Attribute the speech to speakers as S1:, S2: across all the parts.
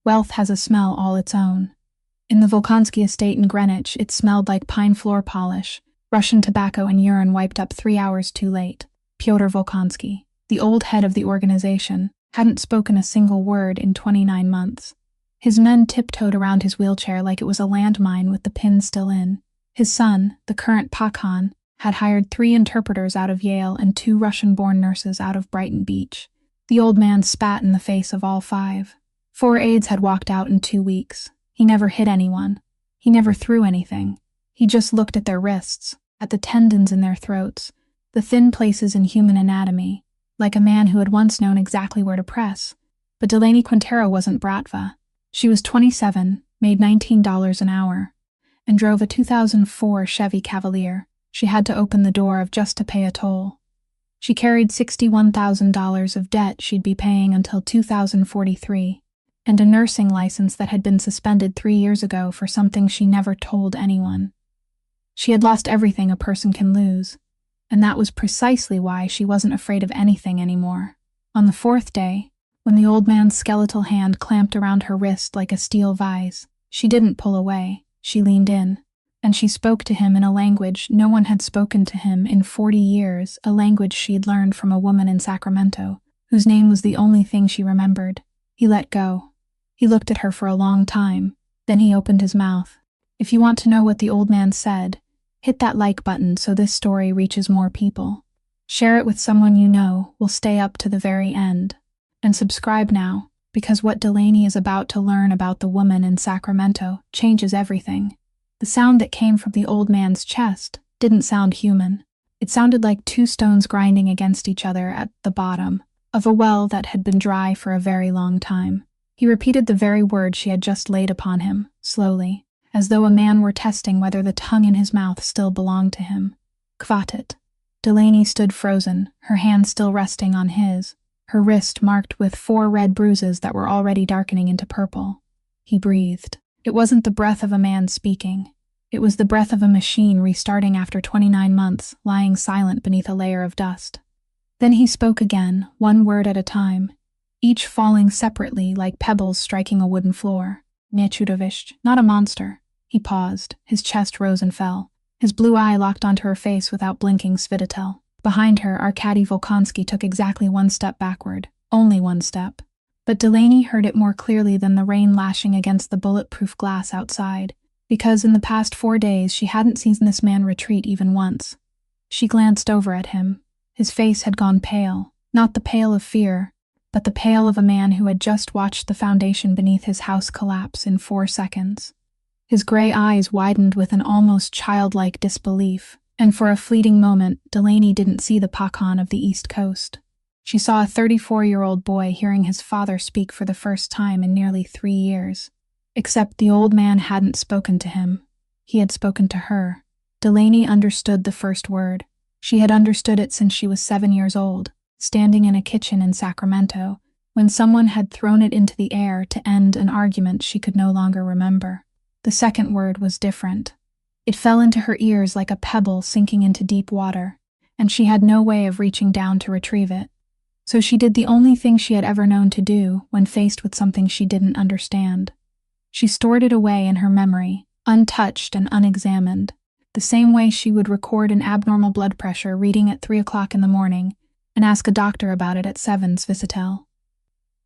S1: Wealth has a smell all its own. In the Volkonsky estate in Greenwich, it smelled like pine floor polish, Russian tobacco and urine wiped up 3 hours too late. Pyotr Volkonsky, the old head of the organization, hadn't spoken a single word in 29 months. His men tiptoed around his wheelchair like it was a landmine with the pin still in. His son, the current Pakhan, had hired 3 interpreters out of Yale and 2 Russian-born nurses out of Brighton Beach. The old man spat in the face of all 5. 4 aides had walked out in 2 weeks. He never hit anyone. He never threw anything. He just looked at their wrists, at the tendons in their throats, the thin places in human anatomy, like a man who had once known exactly where to press. But Delaney Quintero wasn't Bratva. She was 27, made $19 an hour, and drove a 2004 Chevy Cavalier. She had to open the door of just to pay a toll. She carried $61,000 of debt she'd be paying until 2043, and a nursing license that had been suspended 3 years ago for something she never told anyone. She had lost everything a person can lose, and that was precisely why she wasn't afraid of anything anymore. On the 4th day, when the old man's skeletal hand clamped around her wrist like a steel vise, she didn't pull away, she leaned in, and she spoke to him in a language no one had spoken to him in 40 years, a language she'd learned from a woman in Sacramento, whose name was the only thing she remembered. He let go. He looked at her for a long time, then he opened his mouth. If you want to know what the old man said, hit that like button so this story reaches more people. Share it with someone you know will stay up to the very end. And subscribe now, because what Delaney is about to learn about the woman in Sacramento changes everything. The sound that came from the old man's chest didn't sound human. It sounded like 2 stones grinding against each other at the bottom of a well that had been dry for a very long time. He repeated the very word she had just laid upon him, slowly, as though a man were testing whether the tongue in his mouth still belonged to him. Kvatet. Delaney stood frozen, her hand still resting on his, her wrist marked with 4 red bruises that were already darkening into purple. He breathed. It wasn't the breath of a man speaking. It was the breath of a machine restarting after 29 months, lying silent beneath a layer of dust. Then he spoke again, 1 word at a time, each falling separately like pebbles striking a wooden floor. Nechudovist, not a monster. He paused. His chest rose and fell. His blue eye locked onto her face without blinking. Svidatel. Behind her, Arkady Volkonsky took exactly 1 step backward. Only 1 step. But Delaney heard it more clearly than the rain lashing against the bulletproof glass outside, because in the past 4 days she hadn't seen this man retreat even once. She glanced over at him. His face had gone pale, not the pale of fear, but the pale of a man who had just watched the foundation beneath his house collapse in 4 seconds. His gray eyes widened with an almost childlike disbelief, and for a fleeting moment, Delaney didn't see the Pakhan of the East Coast. She saw a 34-year-old boy hearing his father speak for the first time in nearly 3 years. Except the old man hadn't spoken to him. He had spoken to her. Delaney understood the first word. She had understood it since she was 7 years old, standing in a kitchen in Sacramento, when someone had thrown it into the air to end an argument she could no longer remember. The second word was different. It fell into her ears like a pebble sinking into deep water, and she had no way of reaching down to retrieve it. So she did the only thing she had ever known to do when faced with something she didn't understand. She stored it away in her memory, untouched and unexamined, the same way she would record an abnormal blood pressure reading at 3 o'clock in the morning and ask a doctor about it at 7 Svisatel.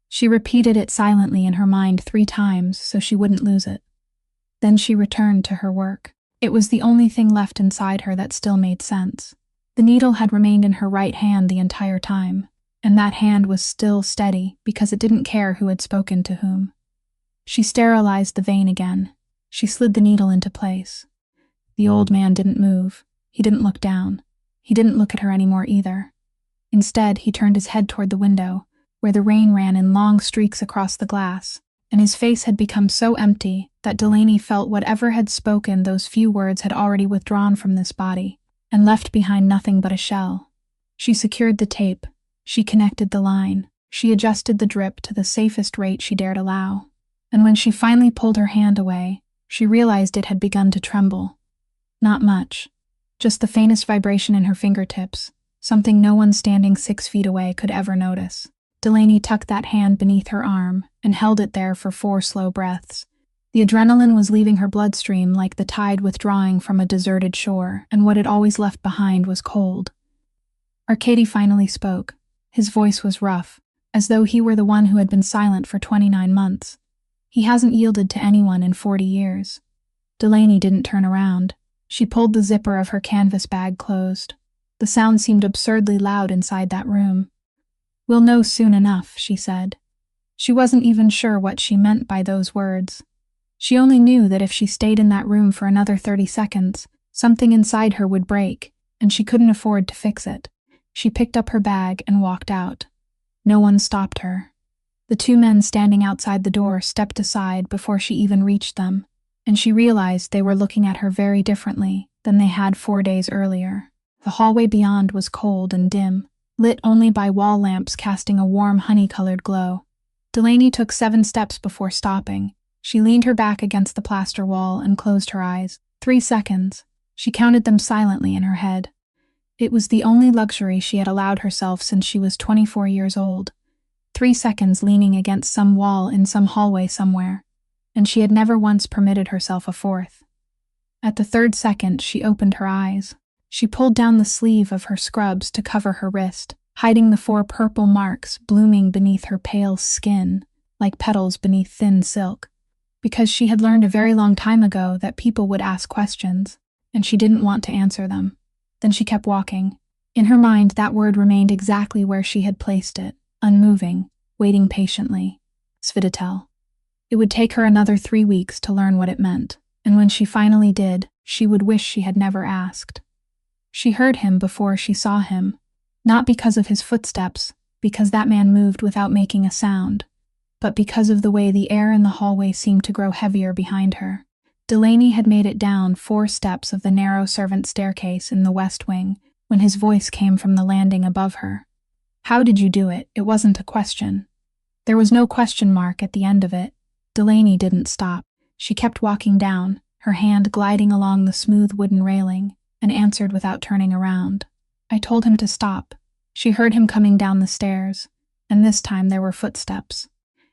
S1: She repeated it silently in her mind 3 times so she wouldn't lose it. Then she returned to her work. It was the only thing left inside her that still made sense. The needle had remained in her right hand the entire time, and that hand was still steady because it didn't care who had spoken to whom. She sterilized the vein again. She slid the needle into place. The old man didn't move. He didn't look down. He didn't look at her anymore either. Instead, he turned his head toward the window, where the rain ran in long streaks across the glass, and his face had become so empty that Delaney felt whatever had spoken those few words had already withdrawn from this body and left behind nothing but a shell. She secured the tape. She connected the line. She adjusted the drip to the safest rate she dared allow. And when she finally pulled her hand away, she realized it had begun to tremble. Not much. Just the faintest vibration in her fingertips, something no one standing 6 feet away could ever notice. Delaney tucked that hand beneath her arm and held it there for 4 slow breaths. The adrenaline was leaving her bloodstream like the tide withdrawing from a deserted shore, and what it always left behind was cold. Arkady finally spoke. His voice was rough, as though he were the one who had been silent for 29 months. He hasn't yielded to anyone in 40 years. Delaney didn't turn around. She pulled the zipper of her canvas bag closed. The sound seemed absurdly loud inside that room. "We'll know soon enough," she said. She wasn't even sure what she meant by those words. She only knew that if she stayed in that room for another 30 seconds, something inside her would break, and she couldn't afford to fix it. She picked up her bag and walked out. No one stopped her. The 2 men standing outside the door stepped aside before she even reached them, and she realized they were looking at her very differently than they had 4 days earlier. The hallway beyond was cold and dim, lit only by wall lamps casting a warm honey-colored glow. Delaney took 7 steps before stopping. She leaned her back against the plaster wall and closed her eyes. 3 seconds. She counted them silently in her head. It was the only luxury she had allowed herself since she was 24 years old. 3 seconds leaning against some wall in some hallway somewhere, and she had never once permitted herself a 4th. At the 3rd second, she opened her eyes. She pulled down the sleeve of her scrubs to cover her wrist, hiding the 4 purple marks blooming beneath her pale skin, like petals beneath thin silk. Because she had learned a very long time ago that people would ask questions, and she didn't want to answer them. Then she kept walking. In her mind, that word remained exactly where she had placed it, unmoving, waiting patiently. Svidatel. It would take her another 3 weeks to learn what it meant, and when she finally did, she would wish she had never asked. She heard him before she saw him, not because of his footsteps, because that man moved without making a sound, but because of the way the air in the hallway seemed to grow heavier behind her. Delaney had made it down 4 steps of the narrow servant staircase in the west wing when his voice came from the landing above her. "How did you do it?" It wasn't a question. There was no question mark at the end of it. Delaney didn't stop. She kept walking down, her hand gliding along the smooth wooden railing, and answered without turning around. "I told him to stop." She heard him coming down the stairs, and this time there were footsteps.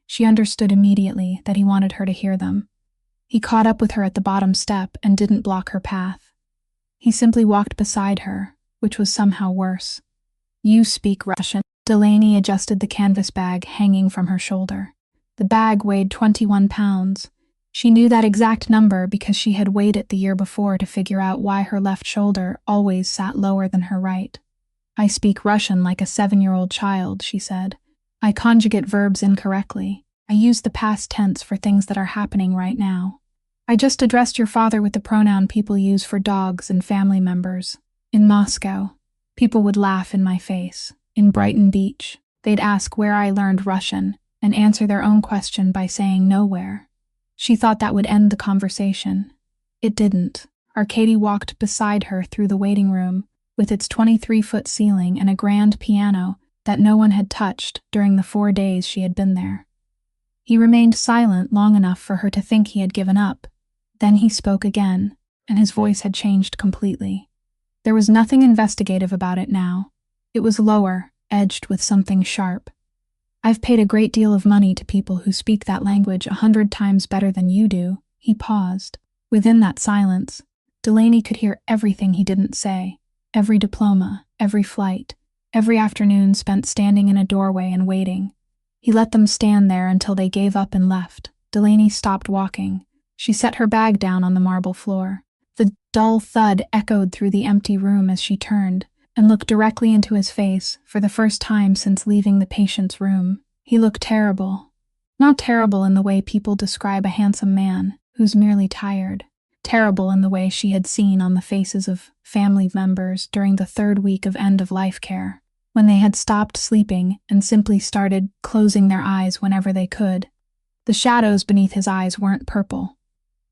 S1: She understood immediately that he wanted her to hear them. He caught up with her at the bottom step and didn't block her path. He simply walked beside her, which was somehow worse. "You speak Russian." Delaney adjusted the canvas bag hanging from her shoulder. The bag weighed 21 pounds. She knew that exact number because she had weighed it the year before to figure out why her left shoulder always sat lower than her right. "I speak Russian like a 7-year-old child," she said. "I conjugate verbs incorrectly. I use the past tense for things that are happening right now. I just addressed your father with the pronoun people use for dogs and family members. In Moscow, people would laugh in my face. In Brighton Beach, they'd ask where I learned Russian and answer their own question by saying nowhere." She thought that would end the conversation. It didn't. Arkady walked beside her through the waiting room, with its 23-foot ceiling and a grand piano that no one had touched during the 4 days she had been there. He remained silent long enough for her to think he had given up. Then he spoke again, and his voice had changed completely. There was nothing investigative about it now. It was lower, edged with something sharp. "I've paid a great deal of money to people who speak that language 100 times better than you do." He paused. Within that silence, Delaney could hear everything he didn't say. Every diploma, every flight, every afternoon spent standing in a doorway and waiting. He let them stand there until they gave up and left. Delaney stopped walking. She set her bag down on the marble floor. The dull thud echoed through the empty room as she turned and looked directly into his face for the first time since leaving the patient's room. He looked terrible. Not terrible in the way people describe a handsome man who's merely tired. Terrible in the way she had seen on the faces of family members during the 3rd week of end-of-life care, when they had stopped sleeping and simply started closing their eyes whenever they could. The shadows beneath his eyes weren't purple.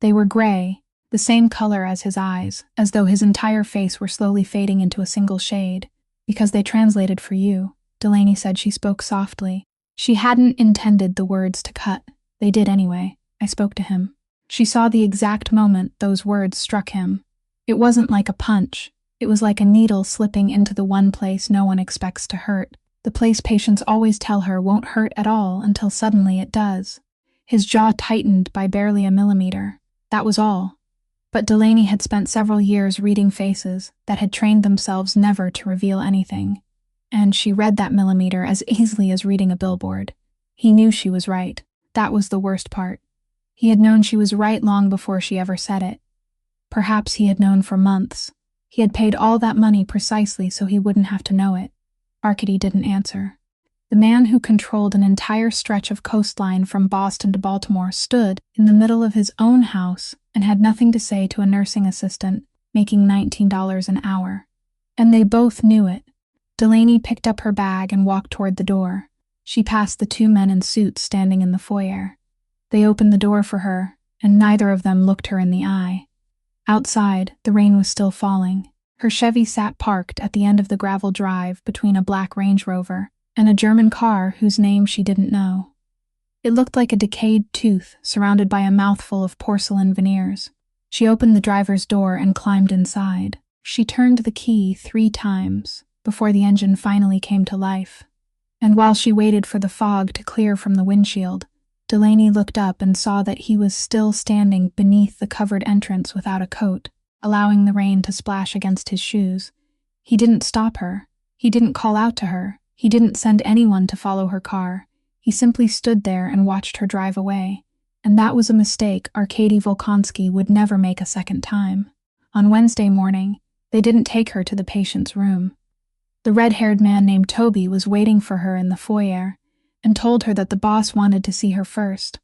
S1: They were gray, the same color as his eyes, as though his entire face were slowly fading into a single shade. "Because they translated for you," Delaney said. She spoke softly. She hadn't intended the words to cut. They did anyway. "I spoke to him." She saw the exact moment those words struck him. It wasn't like a punch. It was like a needle slipping into the one place no one expects to hurt. The place patients always tell her won't hurt at all until suddenly it does. His jaw tightened by barely a millimeter. That was all. But Delaney had spent several years reading faces that had trained themselves never to reveal anything. And she read that millimeter as easily as reading a billboard. He knew she was right. That was the worst part. He had known she was right long before she ever said it. Perhaps he had known for months. He had paid all that money precisely so he wouldn't have to know it. Arkady didn't answer. The man who controlled an entire stretch of coastline from Boston to Baltimore stood in the middle of his own house and had nothing to say to a nursing assistant making $19 an hour. And they both knew it. Delaney picked up her bag and walked toward the door. She passed the two men in suits standing in the foyer. They opened the door for her, and neither of them looked her in the eye. Outside, the rain was still falling. Her Chevy sat parked at the end of the gravel drive between a black Range Rover and a German car whose name she didn't know. It looked like a decayed tooth surrounded by a mouthful of porcelain veneers. She opened the driver's door and climbed inside. She turned the key 3 times before the engine finally came to life. And while she waited for the fog to clear from the windshield, Delaney looked up and saw that he was still standing beneath the covered entrance without a coat, allowing the rain to splash against his shoes. He didn't stop her. He didn't call out to her. He didn't send anyone to follow her car. He simply stood there and watched her drive away. And that was a mistake Arkady Volkonsky would never make a second time. On Wednesday morning, they didn't take her to the patient's room. The red-haired man named Toby was waiting for her in the foyer and told her that the boss wanted to see her first.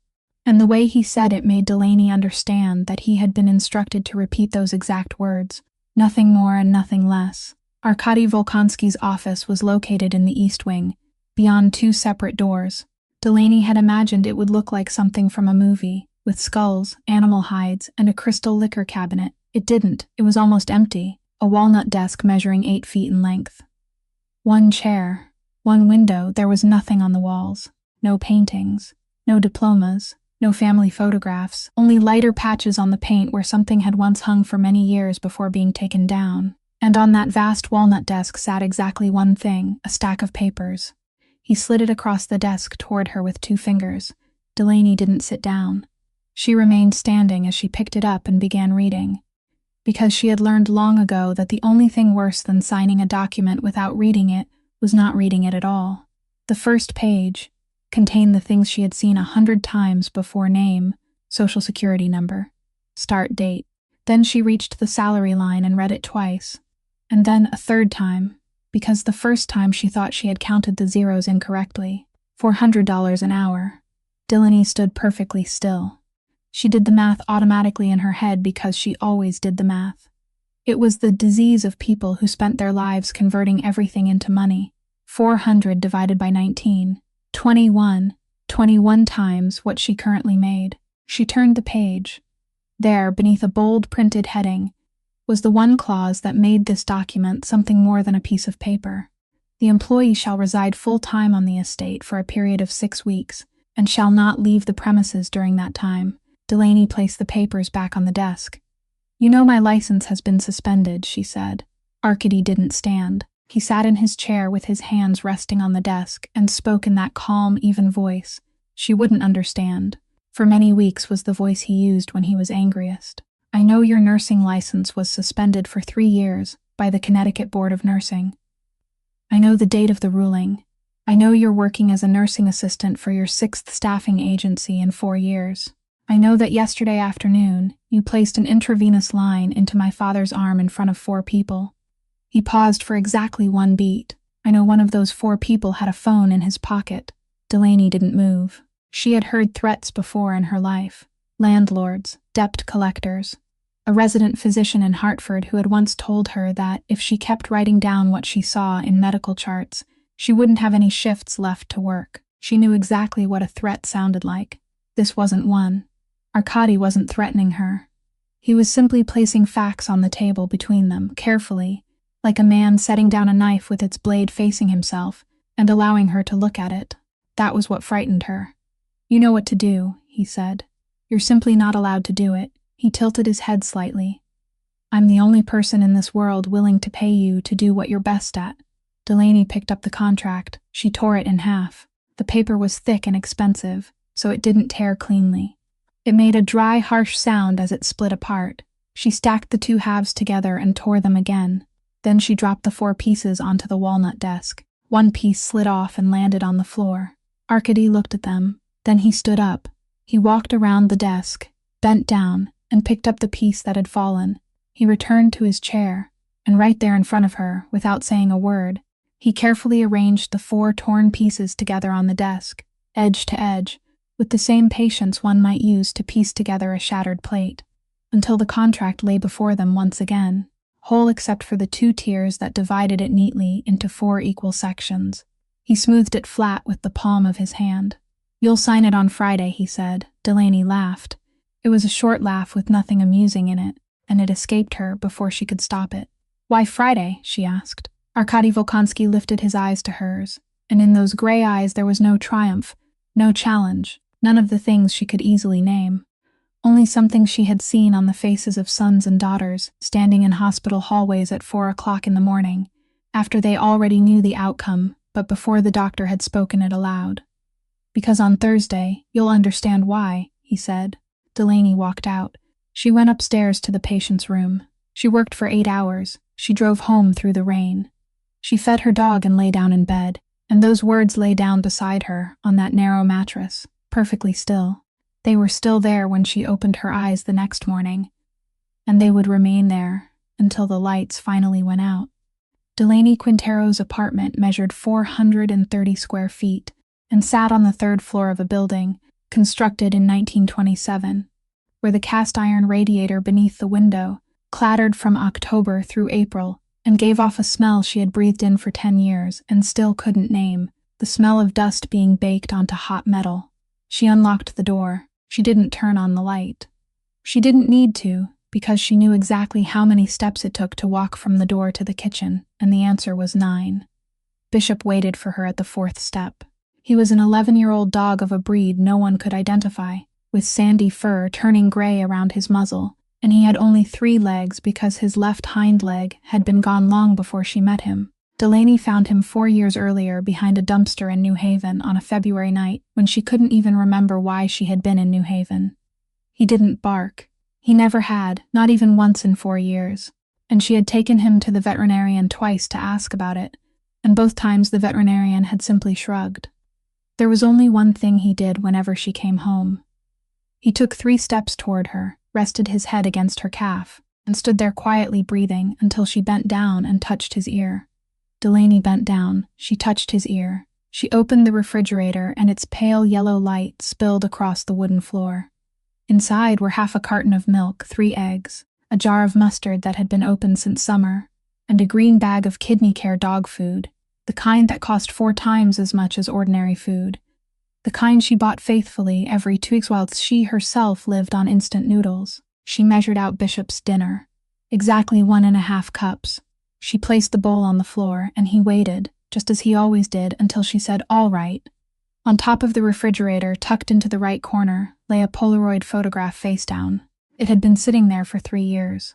S1: And the way he said it made Delaney understand that he had been instructed to repeat those exact words, nothing more and nothing less. Arkady Volkonsky's office was located in the East Wing, beyond 2 separate doors. Delaney had imagined it would look like something from a movie, with skulls, animal hides, and a crystal liquor cabinet. It didn't. It was almost empty, a walnut desk measuring 8 feet in length. 1 chair, 1 window. There was nothing on the walls. No paintings, no diplomas, no family photographs, only lighter patches on the paint where something had once hung for many years before being taken down. And on that vast walnut desk sat exactly one thing, a stack of papers. He slid it across the desk toward her with 2 fingers. Delaney didn't sit down. She remained standing as she picked it up and began reading. Because she had learned long ago that the only thing worse than signing a document without reading it was not reading it at all. The first page contained the things she had seen 100 times before: name, social security number, start date. Then she reached the salary line and read it twice, and then a 3rd time, because the first time she thought she had counted the zeros incorrectly. $400 an hour. Delaney stood perfectly still. She did the math automatically in her head because she always did the math. It was the disease of people who spent their lives converting everything into money. 400 divided by 19. 21 times what she currently made. She turned the page. There, beneath a bold printed heading, was the one clause that made this document something more than a piece of paper. The employee shall reside full-time on the estate for a period of 6 weeks, and shall not leave the premises during that time. Delaney placed the papers back on the desk. "You know my license has been suspended," she said. Arkady didn't stand. He sat in his chair with his hands resting on the desk and spoke in that calm, even voice. She wouldn't understand. For many weeks was the voice he used when he was angriest. "I know your nursing license was suspended for 3 years by the Connecticut Board of Nursing. I know the date of the ruling. I know you're working as a nursing assistant for your 6th staffing agency in 4 years. I know that yesterday afternoon you placed an intravenous line into my father's arm in front of 4 people. He paused for exactly 1 beat. I know one of those 4 people had a phone in his pocket." Delaney didn't move. She had heard threats before in her life. Landlords, debt collectors, a resident physician in Hartford who had once told her that if she kept writing down what she saw in medical charts, she wouldn't have any shifts left to work. She knew exactly what a threat sounded like. This wasn't one. Arkady wasn't threatening her. He was simply placing facts on the table between them, carefully, like a man setting down a knife with its blade facing himself, and allowing her to look at it. That was what frightened her. "You know what to do," he said. "You're simply not allowed to do it." He tilted his head slightly. "I'm the only person in this world willing to pay you to do what you're best at." Delaney picked up the contract. She tore it in half. The paper was thick and expensive, so it didn't tear cleanly. It made a dry, harsh sound as it split apart. She stacked the two halves together and tore them again. Then she dropped the 4 pieces onto the walnut desk. One piece slid off and landed on the floor. Arkady looked at them. Then he stood up. He walked around the desk, bent down, and picked up the piece that had fallen. He returned to his chair, and right there in front of her, without saying a word, he carefully arranged the 4 torn pieces together on the desk, edge to edge, with the same patience one might use to piece together a shattered plate, until the contract lay before them once again, whole except for the 2 tiers that divided it neatly into 4 equal sections. He smoothed it flat with the palm of his hand. "You'll sign it on Friday," he said. Delaney laughed. It was a short laugh with nothing amusing in it, and it escaped her before she could stop it. "Why Friday?" she asked. Arkady Volkonsky lifted his eyes to hers, and in those gray eyes there was no triumph, no challenge, none of the things she could easily name. Only something she had seen on the faces of sons and daughters standing in hospital hallways at 4 o'clock in the morning, after they already knew the outcome, but before the doctor had spoken it aloud. "Because on Thursday, you'll understand why," he said. Delaney walked out. She went upstairs to the patient's room. She worked for 8 hours. She drove home through the rain. She fed her dog and lay down in bed, and those words lay down beside her on that narrow mattress, perfectly still. They were still there when she opened her eyes the next morning, and they would remain there until the lights finally went out. Delaney Quintero's apartment measured 430 square feet and sat on the 3rd floor of a building constructed in 1927, where the cast-iron radiator beneath the window clattered from October through April and gave off a smell she had breathed in for 10 years and still couldn't name, the smell of dust being baked onto hot metal. She unlocked the door. She didn't turn on the light. She didn't need to, because she knew exactly how many steps it took to walk from the door to the kitchen, and the answer was 9. Bishop waited for her at the 4th step. He was an 11-year-old dog of a breed no one could identify, with sandy fur turning gray around his muzzle, and he had only 3 legs because his left hind leg had been gone long before she met him. Delaney found him 4 years earlier behind a dumpster in New Haven on a February night when she couldn't even remember why she had been in New Haven. He didn't bark. He never had, not even once in 4 years, and she had taken him to the veterinarian twice to ask about it, and both times the veterinarian had simply shrugged. There was only one thing he did whenever she came home. He took 3 steps toward her, rested his head against her calf, and stood there quietly breathing until she bent down and touched his ear. Delaney bent down. She touched his ear. She opened the refrigerator and its pale yellow light spilled across the wooden floor. Inside were half a carton of milk, 3 eggs, a jar of mustard that had been open since summer, and a green bag of kidney care dog food, the kind that cost 4 times as much as ordinary food, the kind she bought faithfully every 2 weeks whilst she herself lived on instant noodles. She measured out Bishop's dinner. Exactly 1.5 cups. She placed the bowl on the floor, and he waited, just as he always did, until she said, "All right." On top of the refrigerator, tucked into the right corner, lay a Polaroid photograph face down. It had been sitting there for 3 years.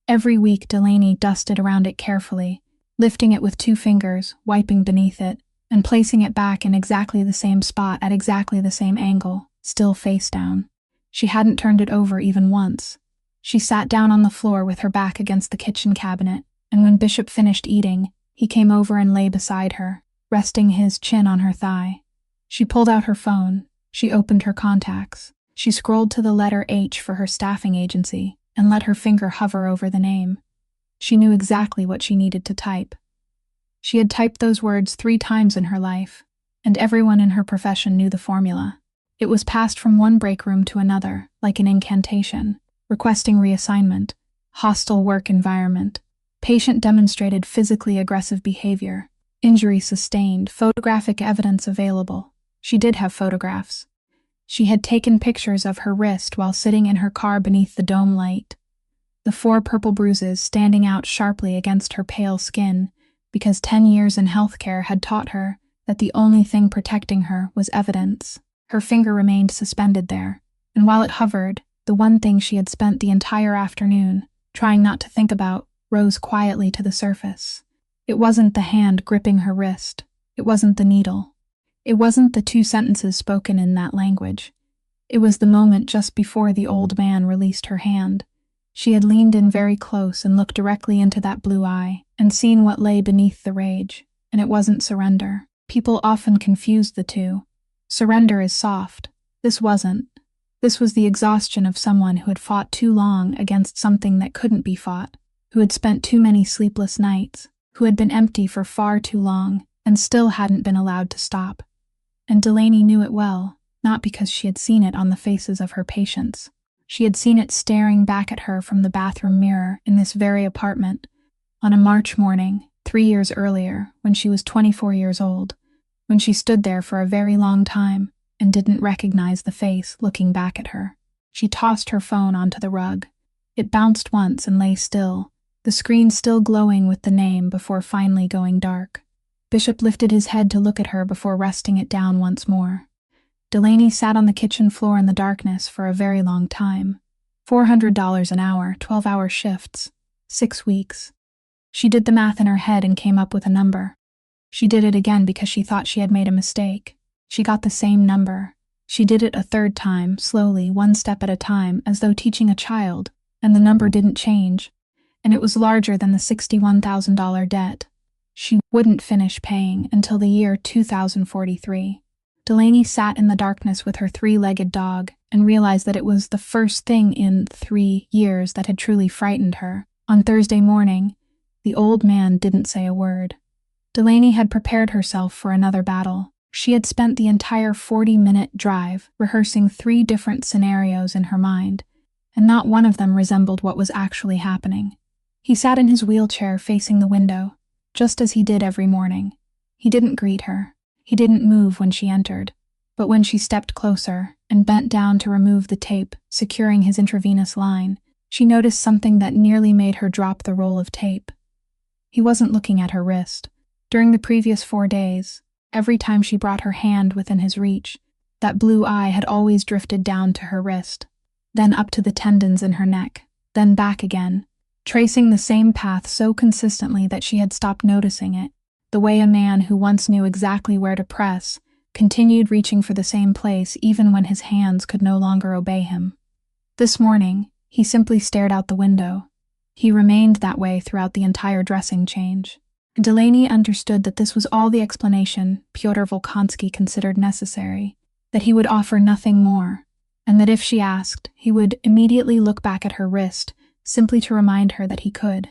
S1: Every week, Delaney dusted around it carefully, lifting it with 2 fingers, wiping beneath it, and placing it back in exactly the same spot at exactly the same angle, still face down. She hadn't turned it over even once. She sat down on the floor with her back against the kitchen cabinet, and when Bishop finished eating, he came over and lay beside her, resting his chin on her thigh. She pulled out her phone. She opened her contacts. She scrolled to the letter H for her staffing agency and let her finger hover over the name. She knew exactly what she needed to type. She had typed those words 3 times in her life, and everyone in her profession knew the formula. It was passed from one break room to another, like an incantation, requesting reassignment, hostile work environment, patient demonstrated physically aggressive behavior, injury sustained, photographic evidence available. She did have photographs. She had taken pictures of her wrist while sitting in her car beneath the dome light, the 4 purple bruises standing out sharply against her pale skin because 10 years in healthcare had taught her that the only thing protecting her was evidence. Her finger remained suspended there, and while it hovered, the one thing she had spent the entire afternoon trying not to think about rose quietly to the surface. It wasn't the hand gripping her wrist. It wasn't the needle. It wasn't the two sentences spoken in that language. It was the moment just before the old man released her hand. She had leaned in very close and looked directly into that blue eye and seen what lay beneath the rage, and it wasn't surrender. People often confuse the two. Surrender is soft. This wasn't. This was the exhaustion of someone who had fought too long against something that couldn't be fought, who had spent too many sleepless nights, who had been empty for far too long and still hadn't been allowed to stop. And Delaney knew it well, not because she had seen it on the faces of her patients. She had seen it staring back at her from the bathroom mirror in this very apartment on a March morning 3 years earlier when she was 24 years old, when she stood there for a very long time and didn't recognize the face looking back at her. She tossed her phone onto the rug. It bounced once and lay still, the screen still glowing with the name before finally going dark. Bishop lifted his head to look at her before resting it down once more. Delaney sat on the kitchen floor in the darkness for a very long time. $400 an hour, 12-hour shifts, 6 weeks. She did the math in her head and came up with a number. She did it again because she thought she had made a mistake. She got the same number. She did it a third time, slowly, one step at a time, as though teaching a child, and the number didn't change, and it was larger than the $61,000 debt. She wouldn't finish paying until the year 2043. Delaney sat in the darkness with her 3-legged dog and realized that it was the first thing in 3 years that had truly frightened her. On Thursday morning, the old man didn't say a word. Delaney had prepared herself for another battle. She had spent the entire 40-minute drive rehearsing 3 different scenarios in her mind, and not one of them resembled what was actually happening. He sat in his wheelchair facing the window, just as he did every morning. He didn't greet her. He didn't move when she entered, but when she stepped closer and bent down to remove the tape securing his intravenous line, she noticed something that nearly made her drop the roll of tape. He wasn't looking at her wrist. During the previous 4 days, every time she brought her hand within his reach, that blue eye had always drifted down to her wrist, then up to the tendons in her neck, then back again, tracing the same path so consistently that she had stopped noticing it, the way a man who once knew exactly where to press continued reaching for the same place even when his hands could no longer obey him. This morning, he simply stared out the window. He remained that way throughout the entire dressing change. Delaney understood that this was all the explanation Pyotr Volkonsky considered necessary, that he would offer nothing more, and that if she asked, he would immediately look back at her wrist, simply to remind her that he could.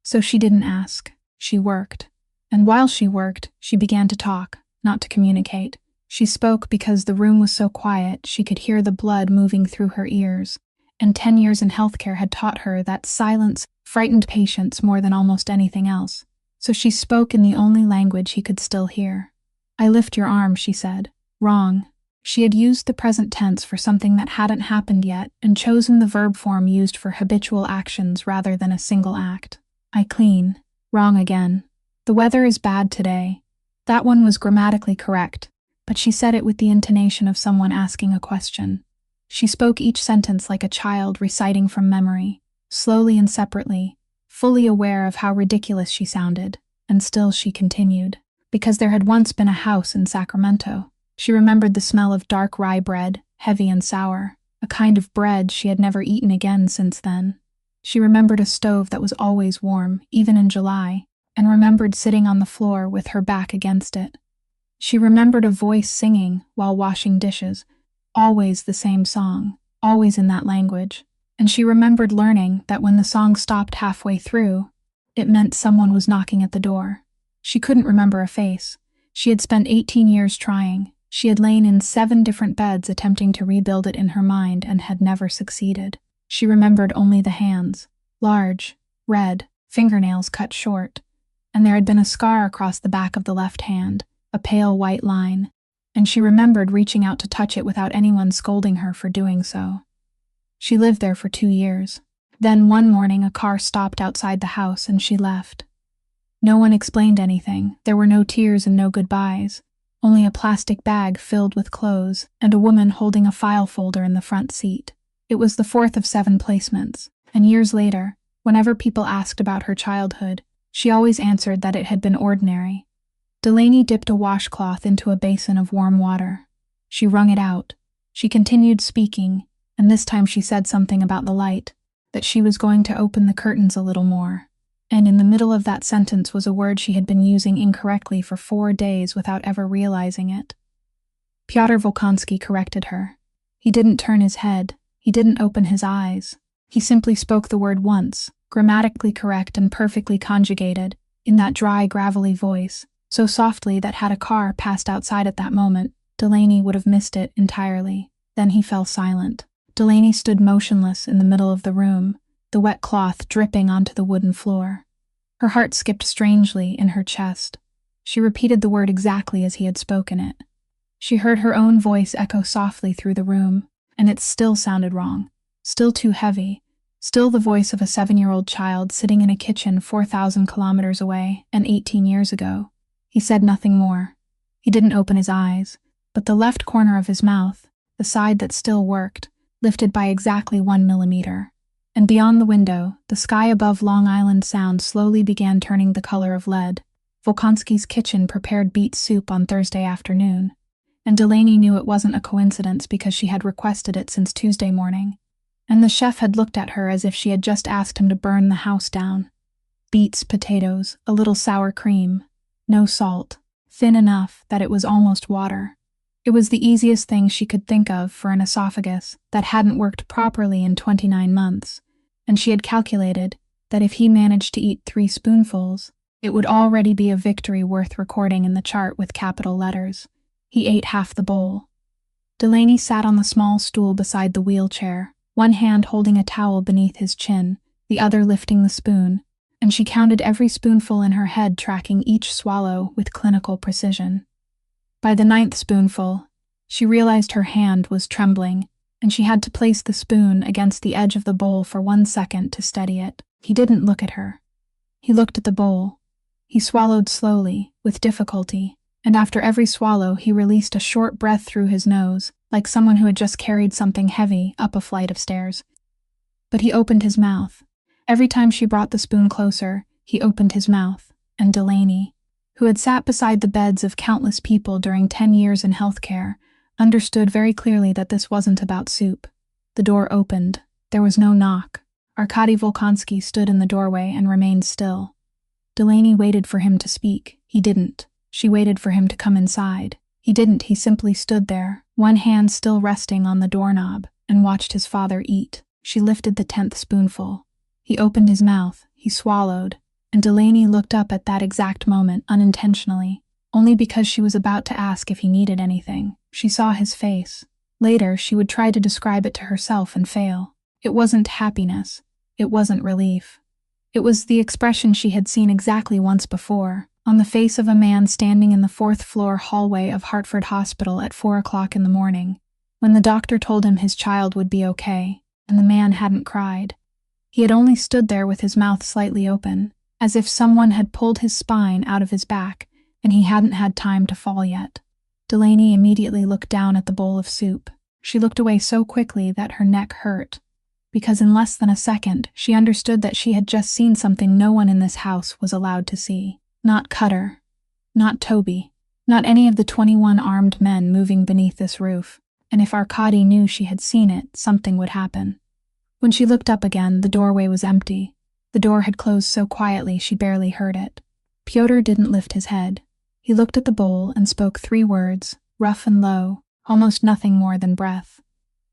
S1: So she didn't ask. She worked. And while she worked, she began to talk, not to communicate. She spoke because the room was so quiet she could hear the blood moving through her ears, and 10 years in healthcare had taught her that silence frightened patients more than almost anything else. So she spoke in the only language he could still hear. "I lift your arm," she said. Wrong. She had used the present tense for something that hadn't happened yet and chosen the verb form used for habitual actions rather than a single act. "I clean." Wrong again. "The weather is bad today." That one was grammatically correct, but she said it with the intonation of someone asking a question. She spoke each sentence like a child reciting from memory, slowly and separately, fully aware of how ridiculous she sounded, and still she continued. Because there had once been a house in Sacramento. She remembered the smell of dark rye bread, heavy and sour, a kind of bread she had never eaten again since then. She remembered a stove that was always warm, even in July, and remembered sitting on the floor with her back against it. She remembered a voice singing while washing dishes, always the same song, always in that language. And she remembered learning that when the song stopped halfway through, it meant someone was knocking at the door. She couldn't remember a face. She had spent 18 years trying. She had lain in 7 different beds attempting to rebuild it in her mind and had never succeeded. She remembered only the hands, large, red, fingernails cut short, and there had been a scar across the back of the left hand, a pale white line, and she remembered reaching out to touch it without anyone scolding her for doing so. She lived there for 2 years. Then one morning a car stopped outside the house and she left. No one explained anything. There were no tears and no goodbyes, only a plastic bag filled with clothes and a woman holding a file folder in the front seat. It was the 4th of 7 placements, and years later, whenever people asked about her childhood, She always answered that it had been ordinary. Delaney dipped a washcloth into a basin of warm water. She wrung it out. She continued speaking, and this time she said something about the light, that she was going to open the curtains a little more. And in the middle of that sentence was a word she had been using incorrectly for 4 days without ever realizing it. Pyotr Volkonsky corrected her. He didn't turn his head. He didn't open his eyes. He simply spoke the word once, grammatically correct and perfectly conjugated, in that dry, gravelly voice, so softly that had a car passed outside at that moment, Delaney would have missed it entirely. Then he fell silent. Delaney stood motionless in the middle of the room, the wet cloth dripping onto the wooden floor. Her heart skipped strangely in her chest. She repeated the word exactly as he had spoken it. She heard her own voice echo softly through the room, and it still sounded wrong, still too heavy, still the voice of a 7-year-old child sitting in a kitchen 4,000 kilometers away and 18 years ago. He said nothing more. He didn't open his eyes, but the left corner of his mouth, the side that still worked, lifted by exactly 1 millimeter. And beyond the window, the sky above Long Island Sound slowly began turning the color of lead. Volkonsky's kitchen prepared beet soup on Thursday afternoon, and Delaney knew it wasn't a coincidence because she had requested it since Tuesday morning. And the chef had looked at her as if she had just asked him to burn the house down. Beets, potatoes, a little sour cream, no salt, thin enough that it was almost water. It was the easiest thing she could think of for an esophagus that hadn't worked properly in 29 months, and she had calculated that if he managed to eat 3 spoonfuls, it would already be a victory worth recording in the chart with capital letters. He ate half the bowl. Delaney sat on the small stool beside the wheelchair, one hand holding a towel beneath his chin, the other lifting the spoon, and she counted every spoonful in her head, tracking each swallow with clinical precision. By the 9th spoonful, she realized her hand was trembling, and she had to place the spoon against the edge of the bowl for 1 second to steady it. He didn't look at her. He looked at the bowl. He swallowed slowly, with difficulty, and after every swallow he released a short breath through his nose, like someone who had just carried something heavy up a flight of stairs. But he opened his mouth. Every time she brought the spoon closer, he opened his mouth, and Delaney, who had sat beside the beds of countless people during 10 years in healthcare, understood very clearly that this wasn't about soup. The door opened. There was no knock. Arkady Volkonsky stood in the doorway and remained still. Delaney waited for him to speak. He didn't. She waited for him to come inside. He didn't. He simply stood there, one hand still resting on the doorknob, and watched his father eat. She lifted the 10th spoonful. He opened his mouth. He swallowed. And Delaney looked up at that exact moment unintentionally, only because she was about to ask if he needed anything. She saw his face. Later, she would try to describe it to herself and fail. It wasn't happiness. It wasn't relief. It was the expression she had seen exactly once before, on the face of a man standing in the 4th-floor hallway of Hartford Hospital at 4 o'clock in the morning, when the doctor told him his child would be okay, and the man hadn't cried. He had only stood there with his mouth slightly open, as if someone had pulled his spine out of his back, and he hadn't had time to fall yet. Delaney immediately looked down at the bowl of soup. She looked away so quickly that her neck hurt, because in less than a second she understood that she had just seen something no one in this house was allowed to see. Not Cutter, not Toby, not any of the 21 armed men moving beneath this roof, and if Arkady knew she had seen it, something would happen. When she looked up again, the doorway was empty. The door had closed so quietly she barely heard it. Pyotr didn't lift his head. He looked at the bowl and spoke 3 words, rough and low, almost nothing more than breath.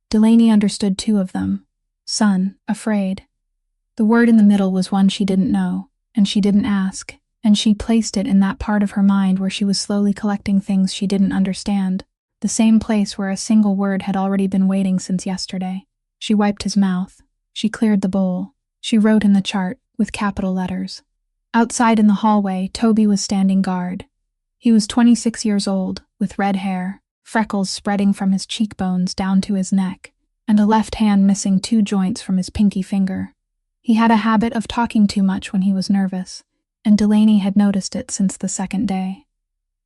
S1: Delaney understood 2 of them. Son, afraid. The word in the middle was one she didn't know, and she didn't ask, and she placed it in that part of her mind where she was slowly collecting things she didn't understand, the same place where a single word had already been waiting since yesterday. She wiped his mouth. She cleared the bowl. She wrote in the chart, with capital letters. Outside in the hallway, Toby was standing guard. He was 26 years old, with red hair, freckles spreading from his cheekbones down to his neck, and a left hand missing 2 joints from his pinky finger. He had a habit of talking too much when he was nervous, and Delaney had noticed it since the 2nd day.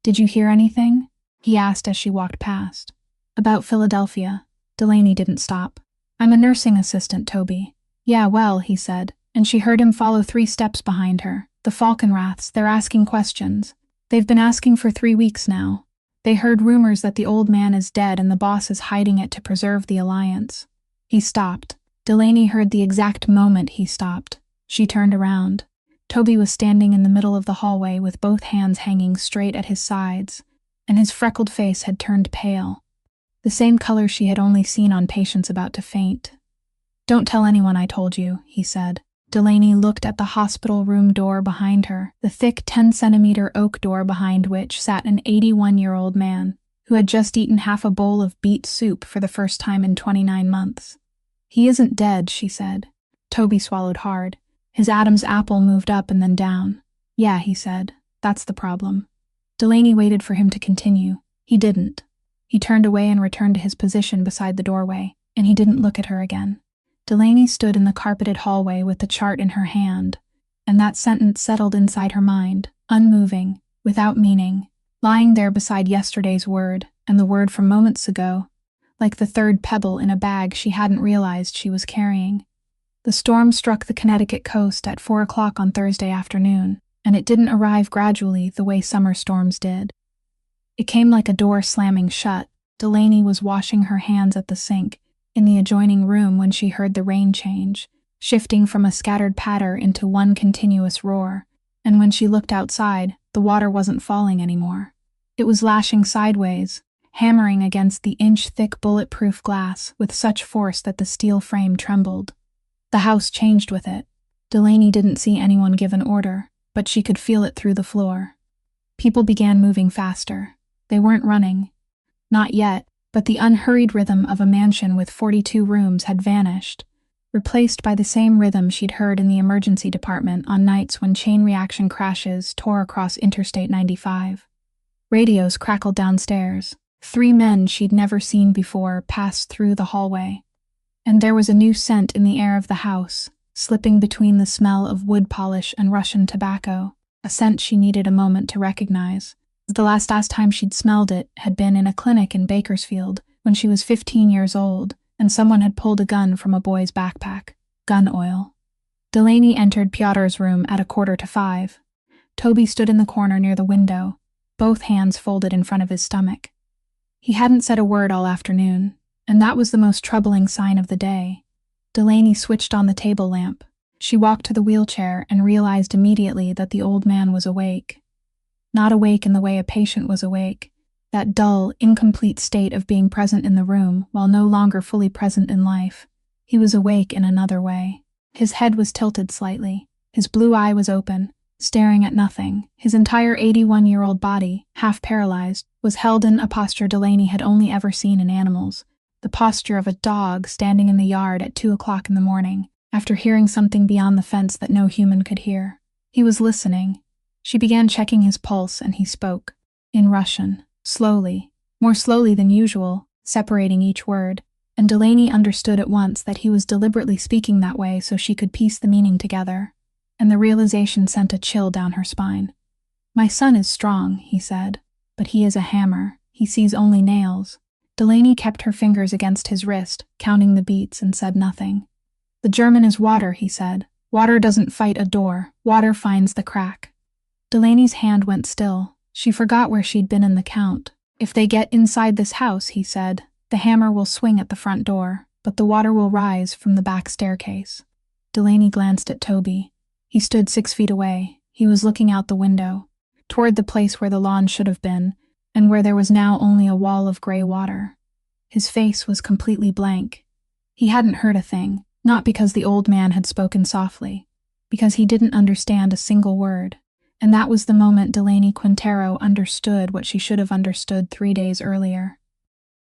S1: "Did you hear anything?" he asked as she walked past. "About Philadelphia." Delaney didn't stop. "I'm a nursing assistant, Toby." "Yeah, well," he said, and she heard him follow 3 steps behind her. The Falconraths, they're asking questions. They've been asking for 3 weeks now. They heard rumors that the old man is dead and the boss is hiding it to preserve the alliance. He stopped. Delaney heard the exact moment he stopped. She turned around. Toby was standing in the middle of the hallway with both hands hanging straight at his sides, and his freckled face had turned pale, the same color she had only seen on patients about to faint. "Don't tell anyone I told you," he said. Delaney looked at the hospital room door behind her, the thick 10-centimeter oak door behind which sat an 81-year-old man who had just eaten half a bowl of beet soup for the first time in 29 months. "He isn't dead," she said. Toby swallowed hard. His Adam's apple moved up and then down. "Yeah," he said. "That's the problem." Delaney waited for him to continue. He didn't. He turned away and returned to his position beside the doorway, and he didn't look at her again. Delaney stood in the carpeted hallway with the chart in her hand, and that sentence settled inside her mind, unmoving, without meaning, lying there beside yesterday's word and the word from moments ago, like the third pebble in a bag she hadn't realized she was carrying. The storm struck the Connecticut coast at 4 o'clock on Thursday afternoon, and it didn't arrive gradually the way summer storms did. It came like a door slamming shut. Delaney was washing her hands at the sink in the adjoining room when she heard the rain change, shifting from a scattered patter into one continuous roar, and when she looked outside, the water wasn't falling anymore. It was lashing sideways, hammering against the inch-thick bulletproof glass with such force that the steel frame trembled. The house changed with it. Delaney didn't see anyone give an order, but she could feel it through the floor. People began moving faster. They weren't running. Not yet, but the unhurried rhythm of a mansion with 42 rooms had vanished, replaced by the same rhythm she'd heard in the emergency department on nights when chain reaction crashes tore across Interstate 95. Radios crackled downstairs. 3 men she'd never seen before passed through the hallway. And there was a new scent in the air of the house, slipping between the smell of wood polish and Russian tobacco, a scent she needed a moment to recognize. The last time she'd smelled it had been in a clinic in Bakersfield when she was 15 years old, and someone had pulled a gun from a boy's backpack. Gun oil. Delaney entered Pyotr's room at 4:45. Toby stood in the corner near the window, both hands folded in front of his stomach. He hadn't said a word all afternoon, and that was the most troubling sign of the day. Delaney switched on the table lamp. She walked to the wheelchair and realized immediately that the old man was awake. Not awake in the way a patient was awake, that dull, incomplete state of being present in the room while no longer fully present in life. He was awake in another way. His head was tilted slightly. His blue eye was open, staring at nothing. His entire 81-year-old body, half paralyzed, was held in a posture Delaney had only ever seen in animals, the posture of a dog standing in the yard at 2 o'clock in the morning, after hearing something beyond the fence that no human could hear. He was listening. She began checking his pulse, and he spoke. In Russian, slowly, more slowly than usual, separating each word, and Delaney understood at once that he was deliberately speaking that way so she could piece the meaning together, and the realization sent a chill down her spine. "My son is strong," he said, "but he is a hammer. He sees only nails." Delaney kept her fingers against his wrist, counting the beats, and said nothing. "The German is water," he said. "Water doesn't fight a door. Water finds the crack." Delaney's hand went still. She forgot where she'd been in the count. "If they get inside this house," he said, "the hammer will swing at the front door, but the water will rise from the back staircase." Delaney glanced at Toby. He stood 6 feet away. He was looking out the window, toward the place where the lawn should have been, and where there was now only a wall of gray water. His face was completely blank. He hadn't heard a thing, not because the old man had spoken softly, because he didn't understand a single word. And that was the moment Delaney Quintero understood what she should have understood 3 days earlier.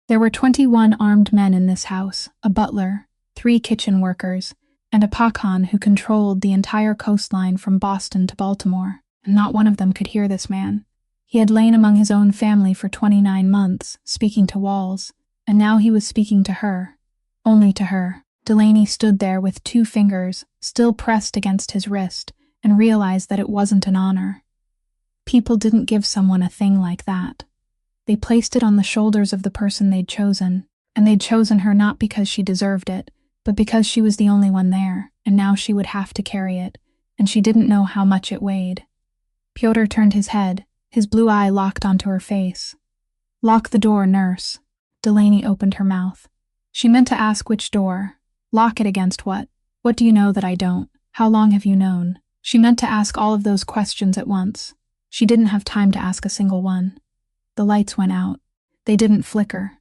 S1: There were 21 armed men in this house, a butler, 3 kitchen workers, and a Pakan who controlled the entire coastline from Boston to Baltimore, and not one of them could hear this man. He had lain among his own family for 29 months, speaking to walls, and now he was speaking to her. Only to her. Delaney stood there with 2 fingers still pressed against his wrist, and realized that it wasn't an honor. People didn't give someone a thing like that. They placed it on the shoulders of the person they'd chosen, and they'd chosen her not because she deserved it, but because she was the only one there, and now she would have to carry it, and she didn't know how much it weighed. Pyotr turned his head, his blue eye locked onto her face. "Lock the door, nurse." Delaney opened her mouth. She meant to ask which door. Lock it against what? What do you know that I don't? How long have you known? She meant to ask all of those questions at once. She didn't have time to ask a single one. The lights went out. They didn't flicker.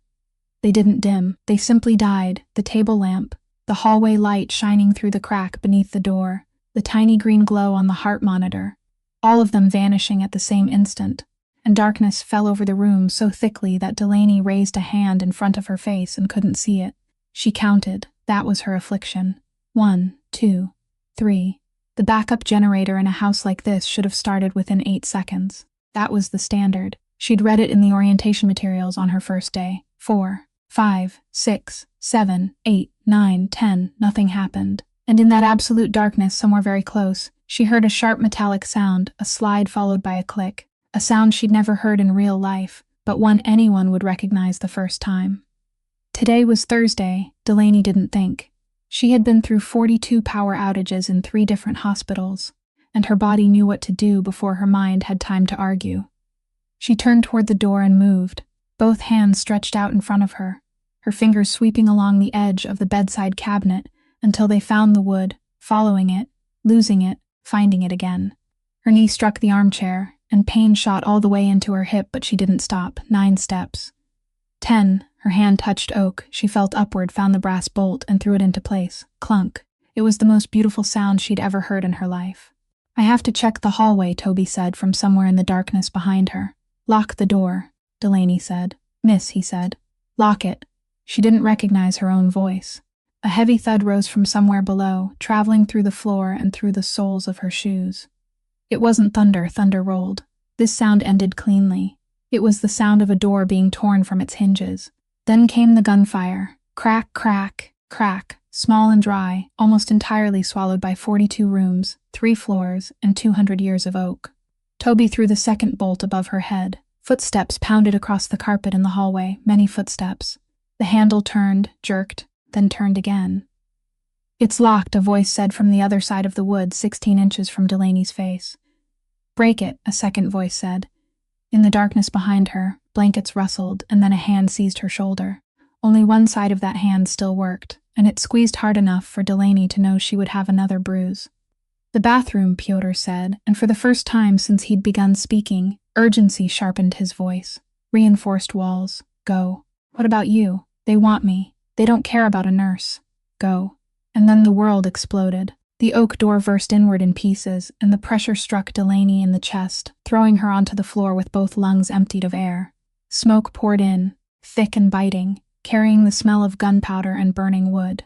S1: They didn't dim. They simply died. The table lamp, the hallway light shining through the crack beneath the door, the tiny green glow on the heart monitor, all of them vanishing at the same instant, and darkness fell over the room so thickly that Delaney raised a hand in front of her face and couldn't see it. She counted. That was her affliction. 1, 2, 3. The backup generator in a house like this should have started within 8 seconds. That was the standard. She'd read it in the orientation materials on her first day. 4, 5, 6, 7, 8, 9, 10. Nothing happened. And in that absolute darkness, somewhere very close, she heard a sharp metallic sound, a slide followed by a click. A sound she'd never heard in real life, but one anyone would recognize the first time. Today was Thursday, Delaney didn't think. She had been through 42 power outages in 3 different hospitals, and her body knew what to do before her mind had time to argue. She turned toward the door and moved, both hands stretched out in front of her, her fingers sweeping along the edge of the bedside cabinet until they found the wood, following it, losing it, finding it again. Her knee struck the armchair, and pain shot all the way into her hip, but she didn't stop. 9 steps. 10. Her hand touched oak. She felt upward, found the brass bolt, and threw it into place. Clunk. It was the most beautiful sound she'd ever heard in her life. "I have to check the hallway," Toby said from somewhere in the darkness behind her. "Lock the door," Delaney said. "Miss," he said. "Lock it." She didn't recognize her own voice. A heavy thud rose from somewhere below, traveling through the floor and through the soles of her shoes. It wasn't thunder. Thunder rolled. This sound ended cleanly. It was the sound of a door being torn from its hinges. Then came the gunfire. Crack, crack, crack, small and dry, almost entirely swallowed by 42 rooms, 3 floors, and 200 years of oak. Toby threw the second bolt above her head. Footsteps pounded across the carpet in the hallway, many footsteps. The handle turned, jerked, then turned again. "It's locked," a voice said from the other side of the wood, 16 inches from Delaney's face. "Break it," a second voice said. In the darkness behind her, blankets rustled, and then a hand seized her shoulder. Only one side of that hand still worked, and it squeezed hard enough for Delaney to know she would have another bruise. "The bathroom," Pyotr said, and for the first time since he'd begun speaking, urgency sharpened his voice. "Reinforced walls. Go. What about you? They want me. They don't care about a nurse. Go." And then the world exploded. The oak door burst inward in pieces, and the pressure struck Delaney in the chest, throwing her onto the floor with both lungs emptied of air. Smoke poured in, thick and biting, carrying the smell of gunpowder and burning wood.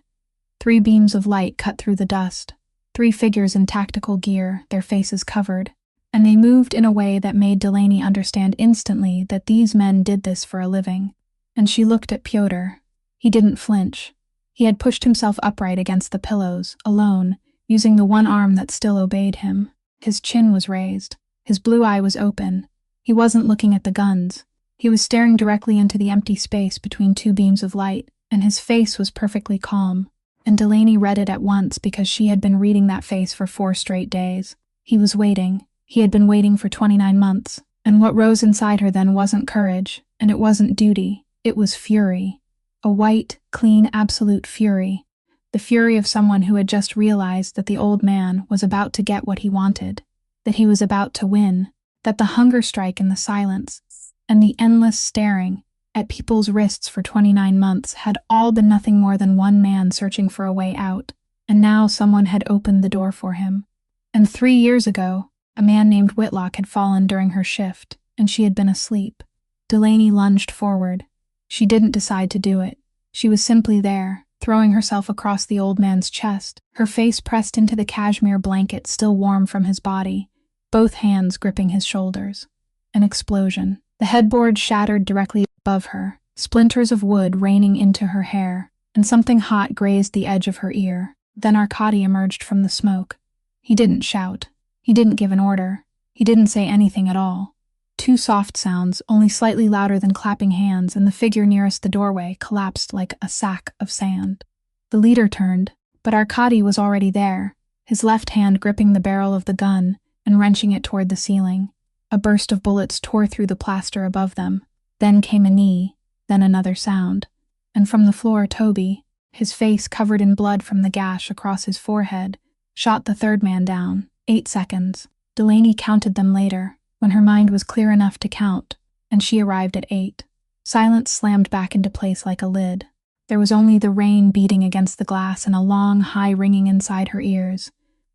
S1: 3 beams of light cut through the dust, 3 figures in tactical gear, their faces covered, and they moved in a way that made Delaney understand instantly that these men did this for a living. And she looked at Pyotr. He didn't flinch. He had pushed himself upright against the pillows, alone, using the one arm that still obeyed him. His chin was raised. His blue eye was open. He wasn't looking at the guns. He was staring directly into the empty space between 2 beams of light, and his face was perfectly calm. And Delaney read it at once because she had been reading that face for 4 straight days. He was waiting. He had been waiting for 29 months. And what rose inside her then wasn't courage, and it wasn't duty. It was fury. A white, clean, absolute fury. The fury of someone who had just realized that the old man was about to get what he wanted, that he was about to win, that the hunger strike in the silence and the endless staring at people's wrists for 29 months had all been nothing more than one man searching for a way out, and now someone had opened the door for him. And 3 years ago, a man named Whitlock had fallen during her shift, and she had been asleep. Delaney lunged forward. She didn't decide to do it. She was simply there, throwing herself across the old man's chest, her face pressed into the cashmere blanket still warm from his body, both hands gripping his shoulders. An explosion. The headboard shattered directly above her, splinters of wood raining into her hair, and something hot grazed the edge of her ear. Then Arkady emerged from the smoke. He didn't shout. He didn't give an order. He didn't say anything at all. 2 soft sounds, only slightly louder than clapping hands, and the figure nearest the doorway collapsed like a sack of sand. The leader turned, but Arkady was already there, his left hand gripping the barrel of the gun and wrenching it toward the ceiling. A burst of bullets tore through the plaster above them. Then came a knee, then another sound. And from the floor, Toby, his face covered in blood from the gash across his forehead, shot the third man down. 8 seconds. Delaney counted them later, when her mind was clear enough to count, and she arrived at 8. Silence slammed back into place like a lid. There was only the rain beating against the glass and a long, high ringing inside her ears.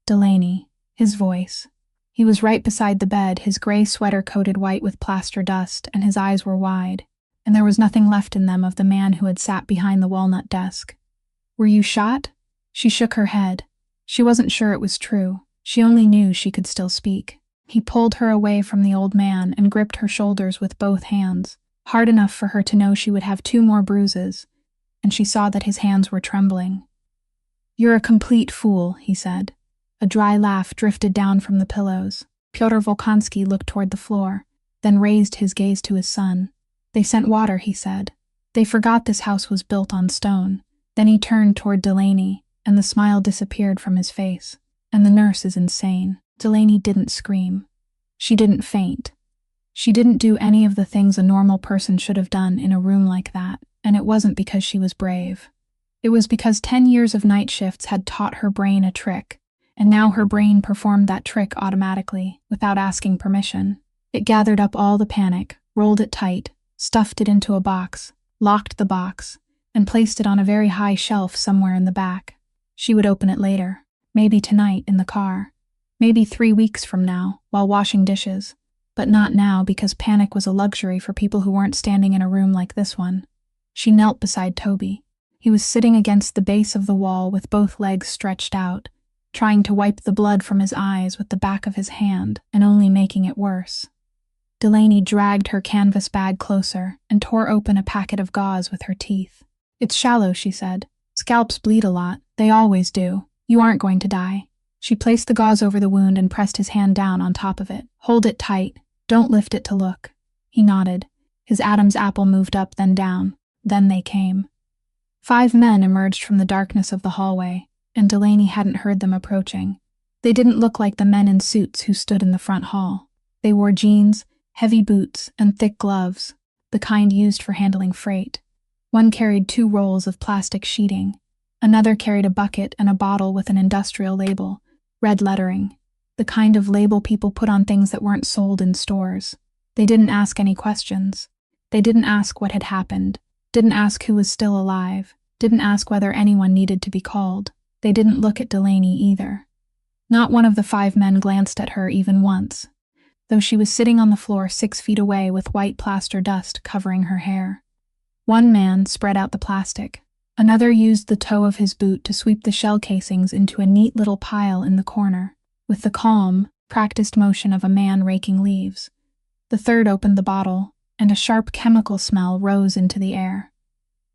S1: Delaney. His voice. He was right beside the bed, his gray sweater coated white with plaster dust, and his eyes were wide, and there was nothing left in them of the man who had sat behind the walnut desk. "Were you shot?" She shook her head. She wasn't sure it was true. She only knew she could still speak. He pulled her away from the old man and gripped her shoulders with both hands, hard enough for her to know she would have 2 more bruises, and she saw that his hands were trembling. "You're a complete fool," he said. A dry laugh drifted down from the pillows. Pyotr Volkonsky looked toward the floor, then raised his gaze to his son. "They sent water," he said. "They forgot this house was built on stone." Then he turned toward Delaney, and the smile disappeared from his face. "And the nurse is insane." Delaney didn't scream. She didn't faint. She didn't do any of the things a normal person should have done in a room like that, and it wasn't because she was brave. It was because 10 years of night shifts had taught her brain a trick, and now her brain performed that trick automatically, without asking permission. It gathered up all the panic, rolled it tight, stuffed it into a box, locked the box, and placed it on a very high shelf somewhere in the back. She would open it later, maybe tonight in the car, maybe 3 weeks from now, while washing dishes, but not now because panic was a luxury for people who weren't standing in a room like this one. She knelt beside Toby. He was sitting against the base of the wall with both legs stretched out, trying to wipe the blood from his eyes with the back of his hand and only making it worse. Delaney dragged her canvas bag closer and tore open a packet of gauze with her teeth. "It's shallow," she said. "Scalps bleed a lot. They always do. You aren't going to die." She placed the gauze over the wound and pressed his hand down on top of it. "Hold it tight. Don't lift it to look." He nodded. His Adam's apple moved up, then down. Then they came. 5 men emerged from the darkness of the hallway, and Delaney hadn't heard them approaching. They didn't look like the men in suits who stood in the front hall. They wore jeans, heavy boots, and thick gloves, the kind used for handling freight. One carried 2 rolls of plastic sheeting. Another carried a bucket and a bottle with an industrial label, red lettering, the kind of label people put on things that weren't sold in stores. They didn't ask any questions. They didn't ask what had happened, didn't ask who was still alive, didn't ask whether anyone needed to be called. They didn't look at Delaney either. Not one of the 5 men glanced at her even once, though she was sitting on the floor 6 feet away with white plaster dust covering her hair. One man spread out the plastic. Another used the toe of his boot to sweep the shell casings into a neat little pile in the corner, with the calm, practiced motion of a man raking leaves. The third opened the bottle, and a sharp chemical smell rose into the air.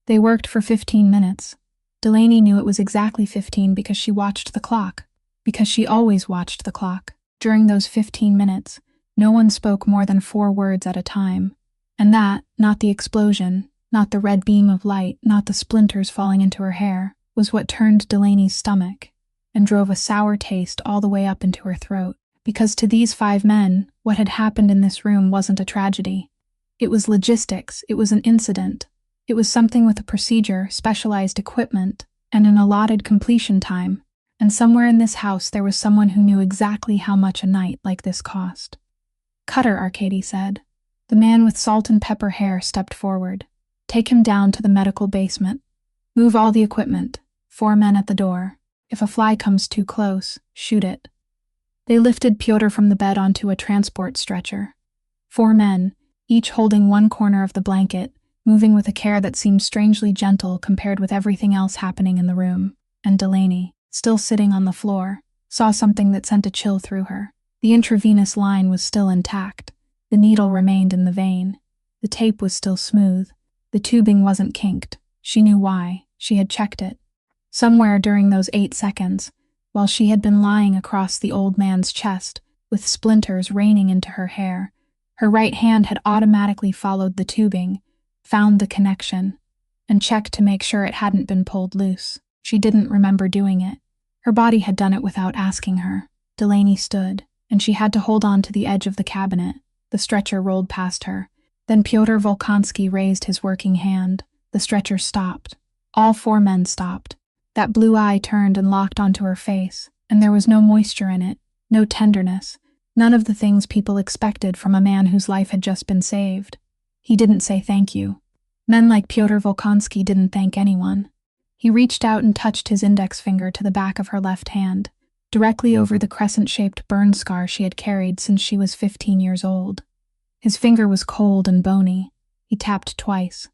S1: They worked for 15 minutes. Delaney knew it was exactly 15 because she watched the clock, because she always watched the clock. During those 15 minutes, no one spoke more than 4 words at a time, and that, not the explosion, not the red beam of light, not the splinters falling into her hair, was what turned Delaney's stomach and drove a sour taste all the way up into her throat. Because to these 5 men, what had happened in this room wasn't a tragedy. It was logistics, it was an incident. It was something with a procedure, specialized equipment, and an allotted completion time, and somewhere in this house there was someone who knew exactly how much a night like this cost. "Cutter," Arkady said. The man with salt and pepper hair stepped forward. "Take him down to the medical basement. Move all the equipment. 4 men at the door. If a fly comes too close, shoot it." They lifted Pyotr from the bed onto a transport stretcher. 4 men, each holding one corner of the blanket, moving with a care that seemed strangely gentle compared with everything else happening in the room. And Delaney, still sitting on the floor, saw something that sent a chill through her. The intravenous line was still intact. The needle remained in the vein. The tape was still smooth. The tubing wasn't kinked. She knew why. She had checked it. Somewhere during those 8 seconds, while she had been lying across the old man's chest, with splinters raining into her hair, her right hand had automatically followed the tubing, found the connection, and checked to make sure it hadn't been pulled loose. She didn't remember doing it. Her body had done it without asking her. Delaney stood, and she had to hold on to the edge of the cabinet. The stretcher rolled past her. Then Pyotr Volkonsky raised his working hand. The stretcher stopped. All 4 men stopped. That blue eye turned and locked onto her face, and there was no moisture in it, no tenderness, none of the things people expected from a man whose life had just been saved. He didn't say thank you. Men like Pyotr Volkonsky didn't thank anyone. He reached out and touched his index finger to the back of her left hand, directly over the crescent-shaped burn scar she had carried since she was 15 years old. His finger was cold and bony. He tapped twice.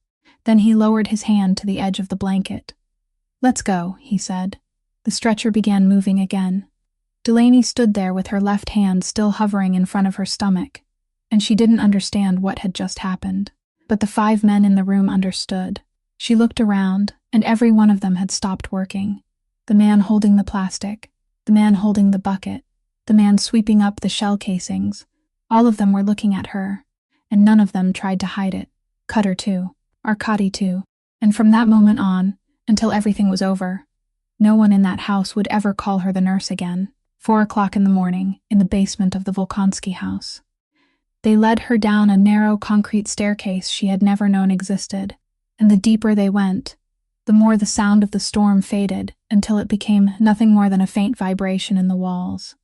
S1: Then he lowered his hand to the edge of the blanket. "Let's go," he said. The stretcher began moving again. Delaney stood there with her left hand still hovering in front of her stomach, and she didn't understand what had just happened. But the 5 men in the room understood. She looked around, and every one of them had stopped working. The man holding the plastic, the man holding the bucket, the man sweeping up the shell casings. All of them were looking at her, and none of them tried to hide it. Cutter too. Arkady too. And from that moment on, until everything was over, no one in that house would ever call her the nurse again. 4 o'clock in the morning, in the basement of the Volkonsky house. They led her down a narrow concrete staircase she had never known existed, and the deeper they went, the more the sound of the storm faded until it became nothing more than a faint vibration in the walls,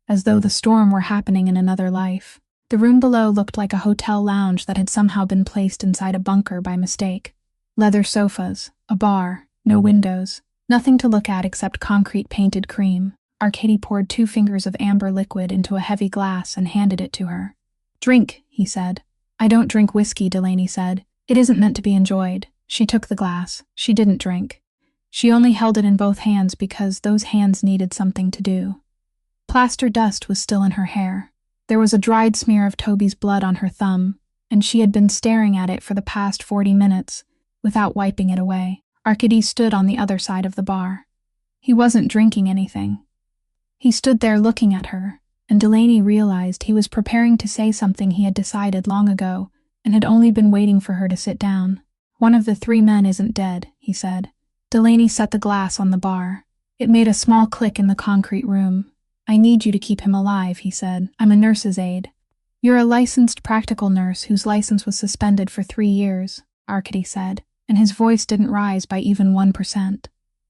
S1: as though the storm were happening in another life. The room below looked like a hotel lounge that had somehow been placed inside a bunker by mistake. Leather sofas, a bar, no windows, nothing to look at except concrete painted cream. Arkady poured 2 fingers of amber liquid into a heavy glass and handed it to her. "Drink," he said. "I don't drink whiskey," Delaney said. "It isn't meant to be enjoyed." She took the glass. She didn't drink. She only held it in both hands because those hands needed something to do. Plaster dust was still in her hair. There was a dried smear of Toby's blood on her thumb, and she had been staring at it for the past 40 minutes, without wiping it away. Arkady stood on the other side of the bar. He wasn't drinking anything. He stood there looking at her, and Delaney realized he was preparing to say something he had decided long ago and had only been waiting for her to sit down. "One of the 3 men isn't dead," he said. Delaney set the glass on the bar. It made a small click in the concrete room. "I need you to keep him alive," he said. "I'm a nurse's aide." "You're a licensed practical nurse whose license was suspended for 3 years, Arkady said, and his voice didn't rise by even 1%.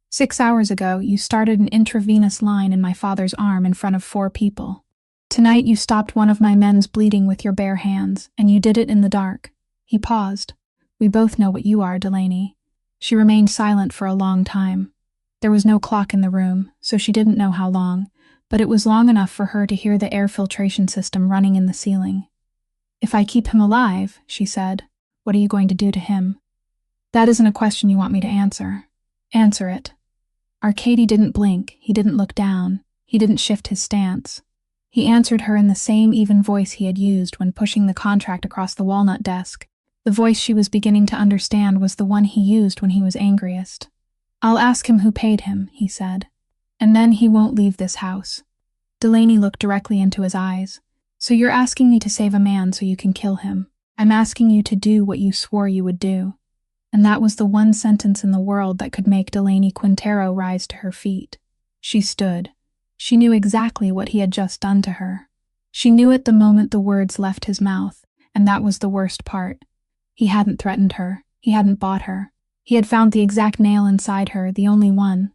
S1: 6 hours ago, you started an intravenous line in my father's arm in front of 4 people. Tonight you stopped one of my men's bleeding with your bare hands, and you did it in the dark." He paused. "We both know what you are, Delaney." She remained silent for a long time. There was no clock in the room, so she didn't know how long, but it was long enough for her to hear the air filtration system running in the ceiling. "If I keep him alive," she said, "what are you going to do to him?" "That isn't a question you want me to answer." "Answer it." Arkady didn't blink, he didn't look down, he didn't shift his stance. He answered her in the same even voice he had used when pushing the contract across the walnut desk. The voice she was beginning to understand was the one he used when he was angriest. "I'll ask him who paid him," he said. "And then he won't leave this house." Delaney looked directly into his eyes. "So you're asking me to save a man so you can kill him. I'm asking you to do what you swore you would do." And that was the one sentence in the world that could make Delaney Quintero rise to her feet. She stood. She knew exactly what he had just done to her. She knew it the moment the words left his mouth, and that was the worst part. He hadn't threatened her. He hadn't bought her. He had found the exact nail inside her, the only one.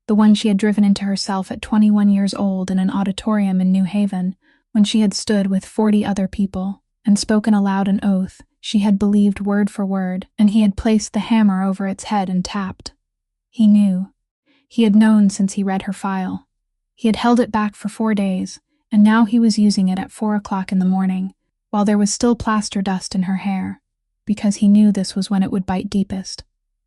S1: The one she had driven into herself at 21 years old in an auditorium in New Haven, when she had stood with 40 other people, and spoken aloud an oath she had believed word for word, and he had placed the hammer over its head and tapped. He knew. He had known since he read her file. He had held it back for 4 days, and now he was using it at 4 o'clock in the morning, while there was still plaster dust in her hair, because he knew this was when it would bite deepest.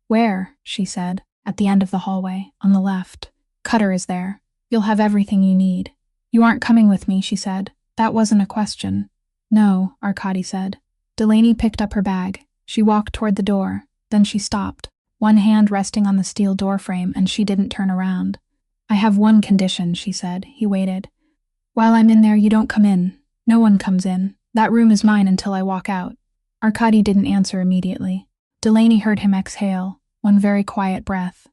S1: "Where?" she said. "At the end of the hallway, on the left. Cutter is there. You'll have everything you need." "You aren't coming with me," she said. "That wasn't a question." "No," Arkady said. Delaney picked up her bag. She walked toward the door. Then she stopped, one hand resting on the steel doorframe, and she didn't turn around. "I have one condition," she said. He waited. "While I'm in there, you don't come in. No one comes in. That room is mine until I walk out." Arkady didn't answer immediately. Delaney heard him exhale, one very quiet breath.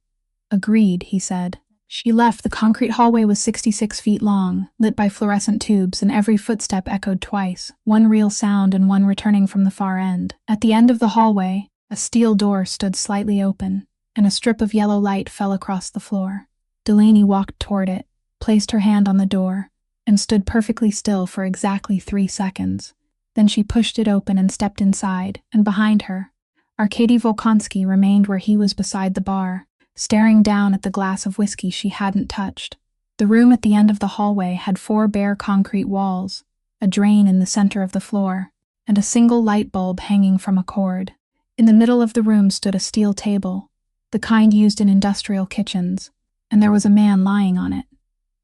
S1: "Agreed," he said. She left. The concrete hallway was 66 feet long, lit by fluorescent tubes, and every footstep echoed twice, one real sound and one returning from the far end. At the end of the hallway, a steel door stood slightly open, and a strip of yellow light fell across the floor. Delaney walked toward it, placed her hand on the door, and stood perfectly still for exactly 3 seconds. Then she pushed it open and stepped inside, and behind her, Arkady Volkonsky remained where he was beside the bar, staring down at the glass of whiskey she hadn't touched. The room at the end of the hallway had 4 bare concrete walls, a drain in the center of the floor, and a single light bulb hanging from a cord. In the middle of the room stood a steel table, the kind used in industrial kitchens, and there was a man lying on it.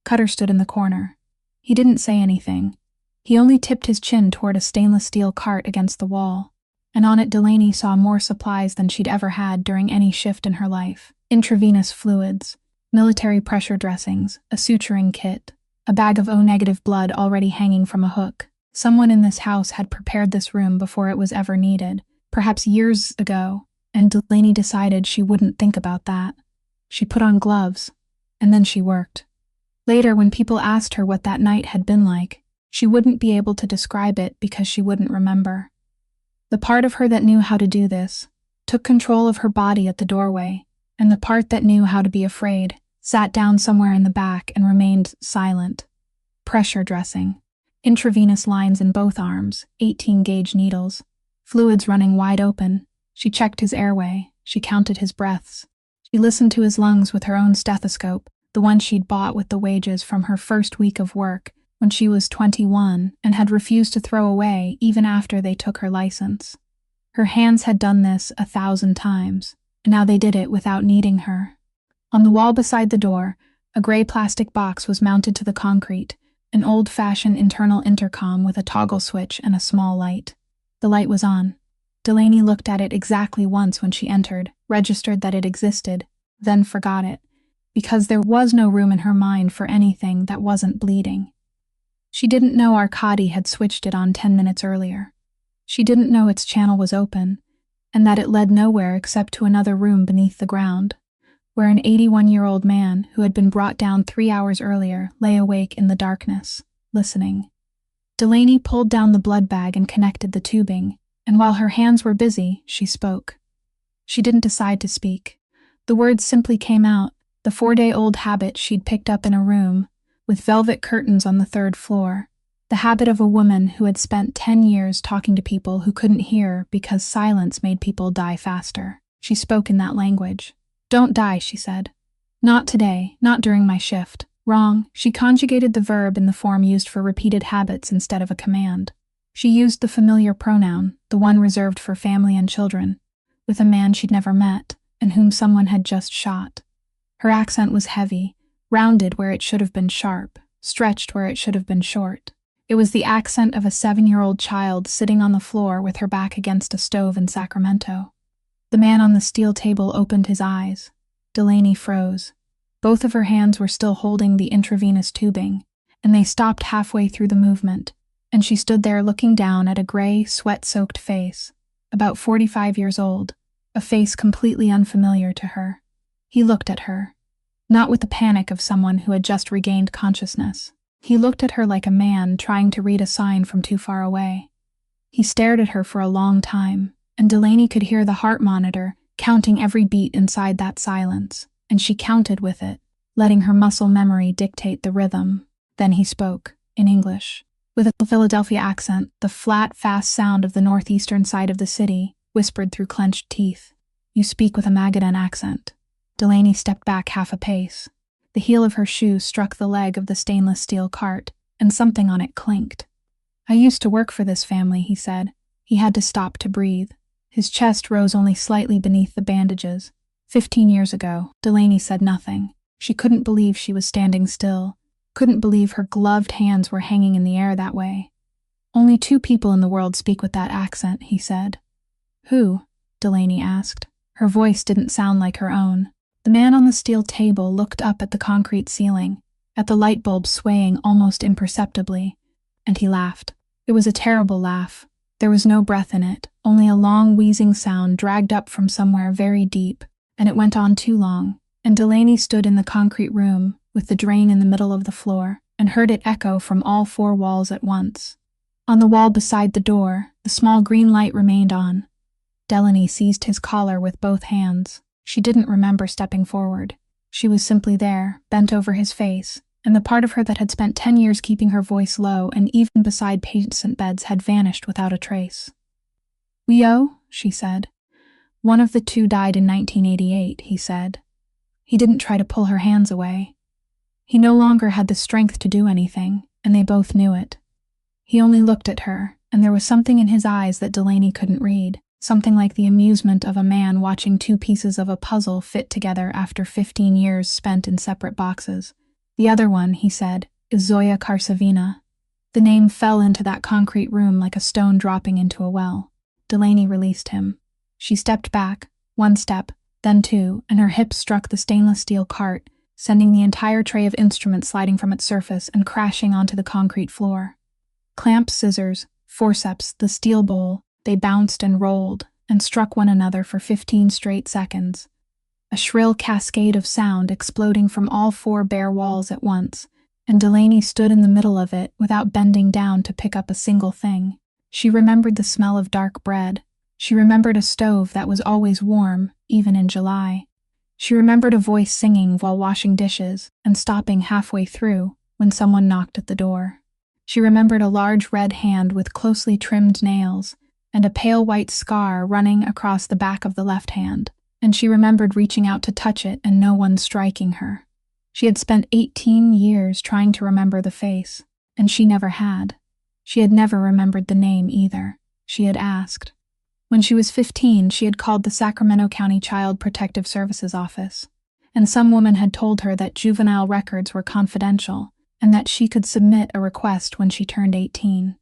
S1: Cutter stood in the corner. He didn't say anything. He only tipped his chin toward a stainless steel cart against the wall, and on it Delaney saw more supplies than she'd ever had during any shift in her life. Intravenous fluids, military pressure dressings, a suturing kit, a bag of O-negative blood already hanging from a hook. Someone in this house had prepared this room before it was ever needed, perhaps years ago, and Delaney decided she wouldn't think about that. She put on gloves, and then she worked. Later, when people asked her what that night had been like, she wouldn't be able to describe it because she wouldn't remember. The part of her that knew how to do this took control of her body at the doorway, and the part that knew how to be afraid sat down somewhere in the back and remained silent. Pressure dressing, intravenous lines in both arms, 18-gauge needles, fluids running wide open. She checked his airway, she counted his breaths. She listened to his lungs with her own stethoscope, the one she'd bought with the wages from her first week of work when she was 21 and had refused to throw away even after they took her license. Her hands had done this 1,000 times, and now they did it without needing her. On the wall beside the door, a gray plastic box was mounted to the concrete, an old-fashioned internal intercom with a toggle switch and a small light. The light was on. Delaney looked at it exactly once when she entered, registered that it existed, then forgot it, because there was no room in her mind for anything that wasn't bleeding. She didn't know Arkady had switched it on 10 minutes earlier. She didn't know its channel was open, and that it led nowhere except to another room beneath the ground, where an 81-year-old man who had been brought down 3 hours earlier lay awake in the darkness, listening. Delaney pulled down the blood bag and connected the tubing, and while her hands were busy, she spoke. She didn't decide to speak. The words simply came out, the 4-day-old habit she'd picked up in a room, with velvet curtains on the 3rd floor, the habit of a woman who had spent 10 years talking to people who couldn't hear because silence made people die faster. She spoke in that language. "Don't die," she said. "Not today, not during my shift." Wrong. She conjugated the verb in the form used for repeated habits instead of a command. She used the familiar pronoun, the one reserved for family and children, with a man she'd never met and whom someone had just shot. Her accent was heavy, rounded where it should have been sharp, stretched where it should have been short. It was the accent of a 7-year-old child sitting on the floor with her back against a stove in Sacramento. The man on the steel table opened his eyes. Delaney froze. Both of her hands were still holding the intravenous tubing, and they stopped halfway through the movement, and she stood there looking down at a gray, sweat-soaked face, about 45 years old, a face completely unfamiliar to her. He looked at her, not with the panic of someone who had just regained consciousness. He looked at her like a man trying to read a sign from too far away. He stared at her for a long time, and Delaney could hear the heart monitor counting every beat inside that silence, and she counted with it, letting her muscle memory dictate the rhythm. Then he spoke, in English, with a Philadelphia accent, the flat, fast sound of the northeastern side of the city, whispered through clenched teeth. "You speak with a Magadan accent." Delaney stepped back half a pace. The heel of her shoe struck the leg of the stainless steel cart, and something on it clinked. "I used to work for this family," he said. He had to stop to breathe. His chest rose only slightly beneath the bandages. 15 years ago, Delaney said nothing. She couldn't believe she was standing still, couldn't believe her gloved hands were hanging in the air that way. "Only 2 people in the world speak with that accent," he said. "Who?" Delaney asked. Her voice didn't sound like her own. The man on the steel table looked up at the concrete ceiling, at the light bulb swaying almost imperceptibly, and he laughed. It was a terrible laugh. There was no breath in it, only a long wheezing sound dragged up from somewhere very deep, and it went on too long. and Delaney stood in the concrete room, with the drain in the middle of the floor, and heard it echo from all four walls at once. On the wall beside the door, the small green light remained on. Delaney seized his collar with both hands. She didn't remember stepping forward. She was simply there, bent over his face, and the part of her that had spent 10 years keeping her voice low and even beside patient beds had vanished without a trace. "Leo," she said. "One of the two died in 1988, he said. He didn't try to pull her hands away. He no longer had the strength to do anything, and they both knew it. He only looked at her, and there was something in his eyes that Delaney couldn't read, something like the amusement of a man watching two pieces of a puzzle fit together after 15 years spent in separate boxes. The other one, he said, is Zoya Karsavina." The name fell into that concrete room like a stone dropping into a well. Delaney released him. She stepped back, one step, then two, and her hips struck the stainless steel cart, sending the entire tray of instruments sliding from its surface and crashing onto the concrete floor. Clamps, scissors, forceps, the steel bowl, they bounced and rolled and struck one another for 15 straight seconds. A shrill cascade of sound exploding from all four bare walls at once, and Delaney stood in the middle of it without bending down to pick up a single thing. She remembered the smell of dark bread. She remembered a stove that was always warm, even in July. She remembered a voice singing while washing dishes and stopping halfway through when someone knocked at the door. She remembered a large red hand with closely trimmed nails and a pale white scar running across the back of the left hand, and she remembered reaching out to touch it and no one striking her. She had spent 18 years trying to remember the face, and she never had. She had never remembered the name either. She had asked. When she was 15, she had called the Sacramento County Child Protective Services office, and some woman had told her that juvenile records were confidential and that she could submit a request when she turned 18.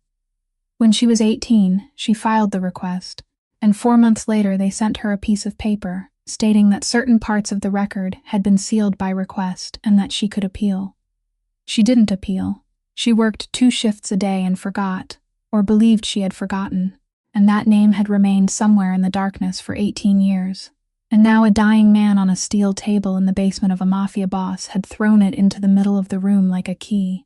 S1: When she was 18, she filed the request, and 4 months later they sent her a piece of paper stating that certain parts of the record had been sealed by request and that she could appeal. She didn't appeal. She worked 2 shifts a day and forgot, or believed she had forgotten, and that name had remained somewhere in the darkness for 18 years. And now a dying man on a steel table in the basement of a Mafia boss had thrown it into the middle of the room like a key.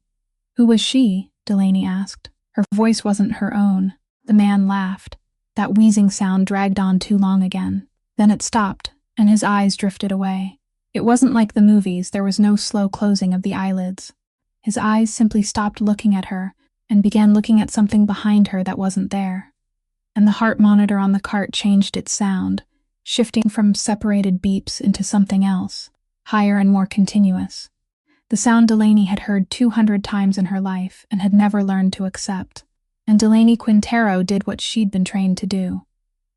S1: "Who was she?" Delaney asked. Her voice wasn't her own. The man laughed. That wheezing sound dragged on too long again. Then it stopped, and his eyes drifted away. It wasn't like the movies, there was no slow closing of the eyelids. His eyes simply stopped looking at her and began looking at something behind her that wasn't there. And the heart monitor on the cart changed its sound, shifting from separated beeps into something else, higher and more continuous. The sound Delaney had heard 200 times in her life and had never learned to accept. And Delaney Quintero did what she'd been trained to do.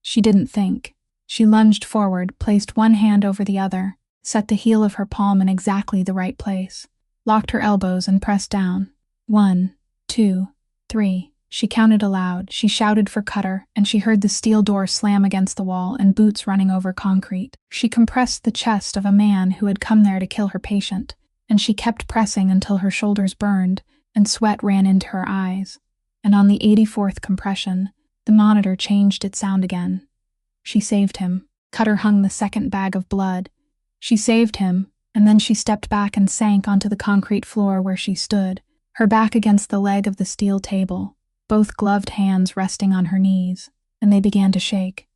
S1: She didn't think. She lunged forward, placed one hand over the other, set the heel of her palm in exactly the right place, locked her elbows and pressed down. 1, 2, 3. She counted aloud, she shouted for Cutter, and she heard the steel door slam against the wall and boots running over concrete. She compressed the chest of a man who had come there to kill her patient, and she kept pressing until her shoulders burned and sweat ran into her eyes. And on the 84th compression, the monitor changed its sound again. She saved him. Cutter hung the second bag of blood. She saved him, and then she stepped back and sank onto the concrete floor where she stood, her back against the leg of the steel table, both gloved hands resting on her knees, and they began to shake.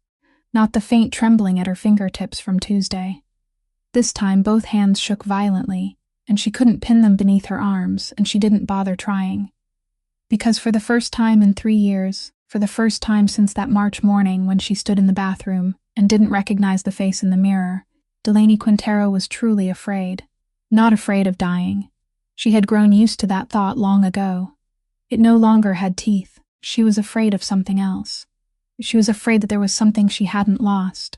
S1: Not the faint trembling at her fingertips from Tuesday. This time both hands shook violently, and she couldn't pin them beneath her arms, and she didn't bother trying. Because for the first time in 3 years, for the first time since that March morning when she stood in the bathroom and didn't recognize the face in the mirror, Delaney Quintero was truly afraid. Not afraid of dying. She had grown used to that thought long ago. It no longer had teeth. She was afraid of something else. She was afraid that there was something she hadn't lost.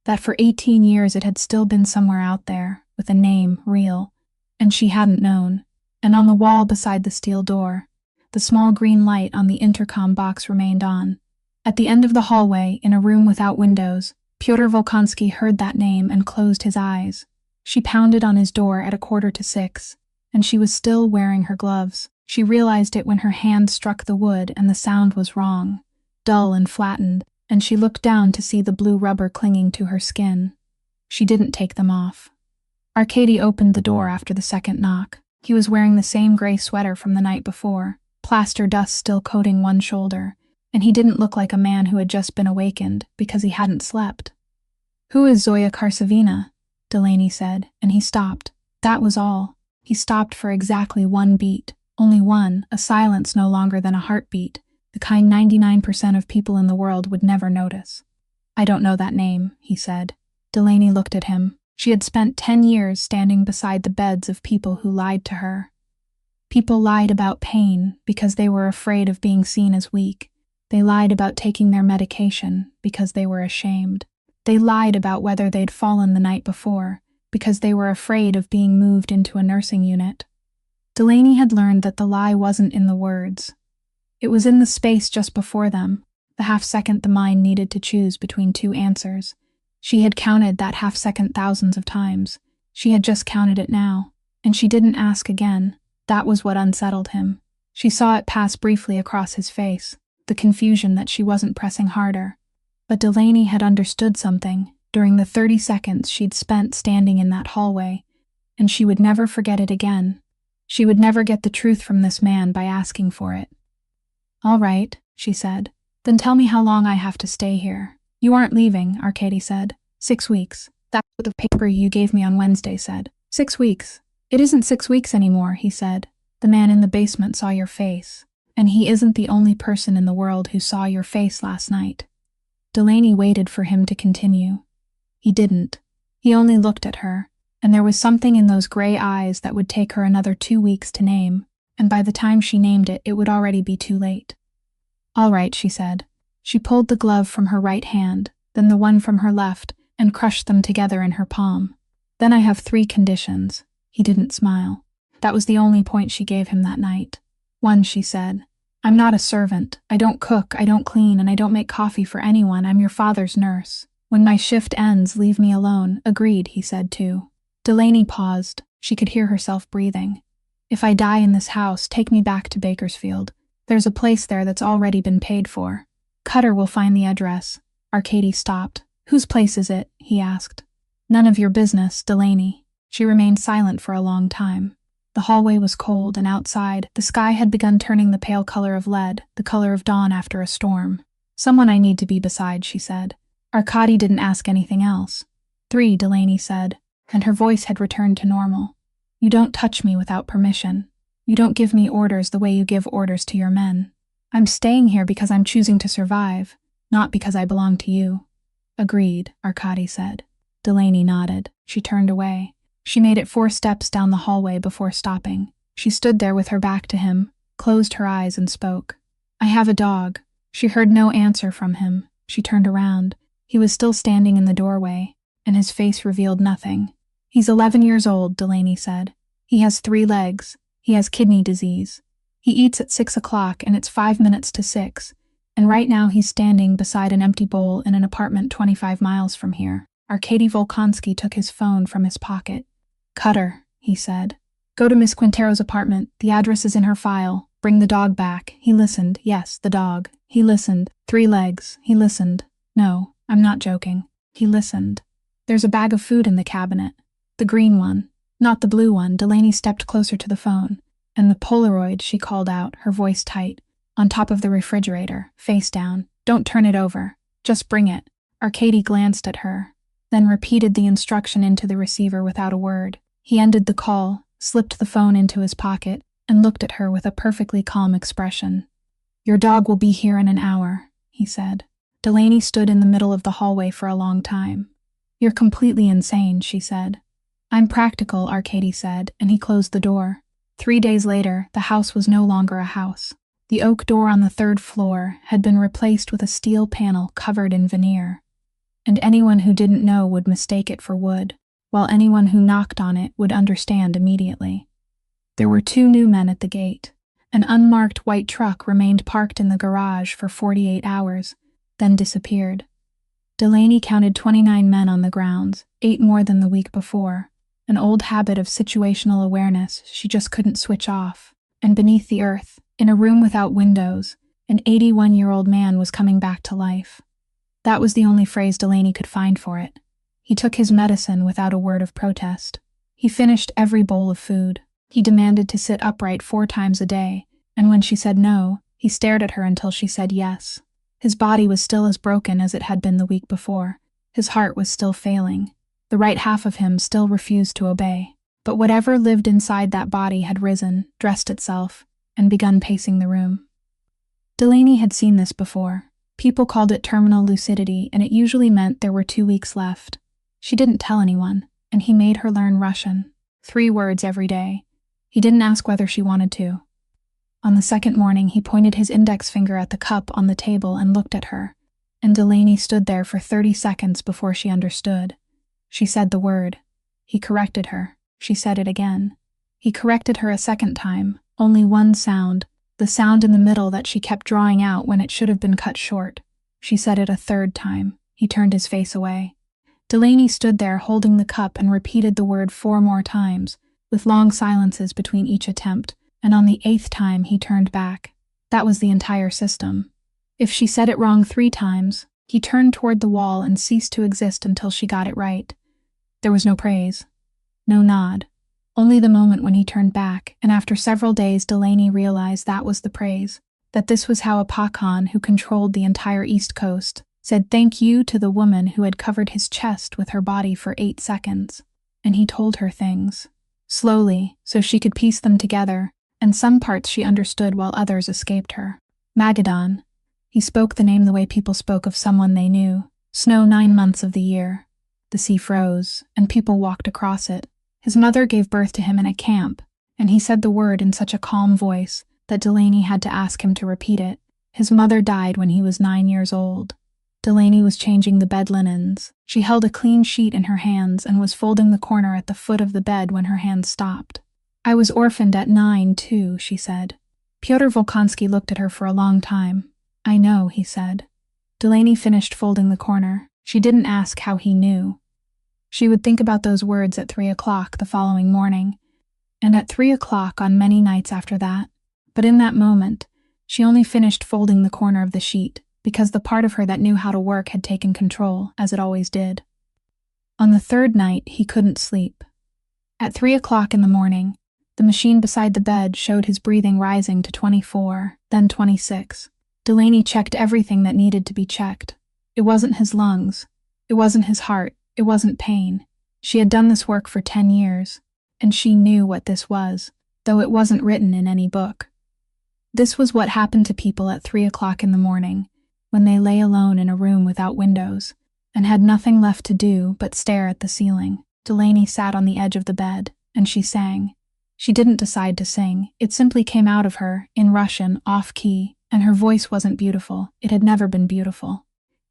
S1: That for 18 years it had still been somewhere out there, with a name, real, and she hadn't known. And on the wall beside the steel door, the small green light on the intercom box remained on. At the end of the hallway, in a room without windows, Pyotr Volkonsky heard that name and closed his eyes. She pounded on his door at 5:45, and she was still wearing her gloves. She realized it when her hand struck the wood and the sound was wrong, dull and flattened, and she looked down to see the blue rubber clinging to her skin. She didn't take them off. Arkady opened the door after the second knock. He was wearing the same gray sweater from the night before, plaster dust still coating one shoulder, and he didn't look like a man who had just been awakened because he hadn't slept. "Who is Zoya Karsavina?" Delaney said, and he stopped. That was all. He stopped for exactly one beat. Only one, a silence no longer than a heartbeat, the kind 99% of people in the world would never notice. "I don't know that name," he said. Delaney looked at him. She had spent 10 years standing beside the beds of people who lied to her. People lied about pain because they were afraid of being seen as weak. They lied about taking their medication because they were ashamed. They lied about whether they'd fallen the night before because they were afraid of being moved into a nursing unit. Delaney had learned that the lie wasn't in the words. It was in the space just before them, the half-second the mind needed to choose between two answers. She had counted that half-second thousands of times. She had just counted it now, and she didn't ask again. That was what unsettled him. She saw it pass briefly across his face, the confusion that she wasn't pressing harder. But Delaney had understood something during the 30 seconds she'd spent standing in that hallway, and she would never forget it again. She would never get the truth from this man by asking for it. "All right," she said. "Then tell me how long I have to stay here." "You aren't leaving," Arkady said. 6 weeks. That's what the paper you gave me on Wednesday said. 6 weeks. "It isn't 6 weeks anymore," he said. "The man in the basement saw your face. And he isn't the only person in the world who saw your face last night." Delaney waited for him to continue. He didn't. He only looked at her, and there was something in those gray eyes that would take her another 2 weeks to name, and by the time she named it, it would already be too late. "All right," she said. She pulled the glove from her right hand, then the one from her left, and crushed them together in her palm. "Then I have 3 conditions." He didn't smile. That was the only point she gave him that night. "1," she said. "I'm not a servant. I don't cook, I don't clean, and I don't make coffee for anyone. I'm your father's nurse. When my shift ends, leave me alone." "Agreed," he said too. Delaney paused. She could hear herself breathing. "If I die in this house, take me back to Bakersfield. There's a place there that's already been paid for. Cutter will find the address." Arkady stopped. "Whose place is it?" he asked. "None of your business, Delaney." She remained silent for a long time. The hallway was cold, and outside, the sky had begun turning the pale color of lead, the color of dawn after a storm. "Someone I need to be beside," she said. Arkady didn't ask anything else. 3, Delaney said, and her voice had returned to normal. "You don't touch me without permission. You don't give me orders the way you give orders to your men. I'm staying here because I'm choosing to survive, not because I belong to you." "Agreed," Arkady said. Delaney nodded. She turned away. She made it 4 steps down the hallway before stopping. She stood there with her back to him, closed her eyes and spoke. "I have a dog." She heard no answer from him. She turned around. He was still standing in the doorway, and his face revealed nothing. "He's 11 years old," Delaney said. "He has 3 legs. He has kidney disease. He eats at 6 o'clock, and it's 5 minutes to 6. And right now he's standing beside an empty bowl in an apartment 25 miles from here." Arkady Volkonsky took his phone from his pocket. "Cutter," he said. "Go to Miss Quintero's apartment. The address is in her file. Bring the dog back." He listened. Yes, the dog. He listened. 3 legs. He listened. No, I'm not joking. He listened. "There's a bag of food in the cabinet. The green one. Not the blue one." Delaney stepped closer to the phone. "And the Polaroid," she called out, her voice tight. "On top of the refrigerator, face down. Don't turn it over. Just bring it." Arkady glanced at her, then repeated the instruction into the receiver without a word. He ended the call, slipped the phone into his pocket, and looked at her with a perfectly calm expression. "Your dog will be here in an hour," he said. Delaney stood in the middle of the hallway for a long time. "You're completely insane," she said. "I'm practical," Arkady said, and he closed the door. 3 days later, the house was no longer a house. The oak door on the 3rd floor had been replaced with a steel panel covered in veneer, and anyone who didn't know would mistake it for wood, while anyone who knocked on it would understand immediately. There were 2 new men at the gate. An unmarked white truck remained parked in the garage for 48 hours, then disappeared. Delaney counted 29 men on the grounds, 8 more than the week before, an old habit of situational awareness she just couldn't switch off. And beneath the earth, in a room without windows, an 81-year-old man was coming back to life. That was the only phrase Delaney could find for it. He took his medicine without a word of protest. He finished every bowl of food. He demanded to sit upright 4 times a day, and when she said no, he stared at her until she said yes. His body was still as broken as it had been the week before. His heart was still failing. The right half of him still refused to obey. But whatever lived inside that body had risen, dressed itself, and begun pacing the room. Delaney had seen this before. People called it terminal lucidity, and it usually meant there were 2 weeks left. She didn't tell anyone, and he made her learn Russian. 3 words every day. He didn't ask whether she wanted to. On the second morning, he pointed his index finger at the cup on the table and looked at her, and Delaney stood there for 30 seconds before she understood. She said the word. He corrected her. She said it again. He corrected her a second time, only one sound, the sound in the middle that she kept drawing out when it should have been cut short. She said it a third time. He turned his face away. Delaney stood there holding the cup and repeated the word 4 more times, with long silences between each attempt, and on the 8th time he turned back. That was the entire system. If she said it wrong 3 times, he turned toward the wall and ceased to exist until she got it right. There was no praise. No nod. Only the moment when he turned back, and after several days Delaney realized that was the praise, that this was how a Pakhan who controlled the entire East Coast said thank you to the woman who had covered his chest with her body for 8 seconds. And he told her things. Slowly, so she could piece them together, and some parts she understood while others escaped her. Magadan. He spoke the name the way people spoke of someone they knew. Snow 9 months of the year. The sea froze, and people walked across it. His mother gave birth to him in a camp, and he said the word in such a calm voice that Delaney had to ask him to repeat it. His mother died when he was 9 years old. Delaney was changing the bed linens. She held a clean sheet in her hands and was folding the corner at the foot of the bed when her hands stopped. I was orphaned at 9, too, she said. Pyotr Volkonsky looked at her for a long time. I know, he said. Delaney finished folding the corner. She didn't ask how he knew. She would think about those words at 3 o'clock the following morning, and at 3 o'clock on many nights after that. But in that moment, she only finished folding the corner of the sheet, because the part of her that knew how to work had taken control, as it always did. On the 3rd night, he couldn't sleep. At 3 o'clock in the morning, the machine beside the bed showed his breathing rising to 24, then 26. Delaney checked everything that needed to be checked. It wasn't his lungs. It wasn't his heart. It wasn't pain. She had done this work for 10 years, and she knew what this was, though it wasn't written in any book. This was what happened to people at 3 o'clock in the morning, when they lay alone in a room without windows, and had nothing left to do but stare at the ceiling. Delaney sat on the edge of the bed, and she sang. She didn't decide to sing. It simply came out of her, in Russian, off-key, and her voice wasn't beautiful. It had never been beautiful.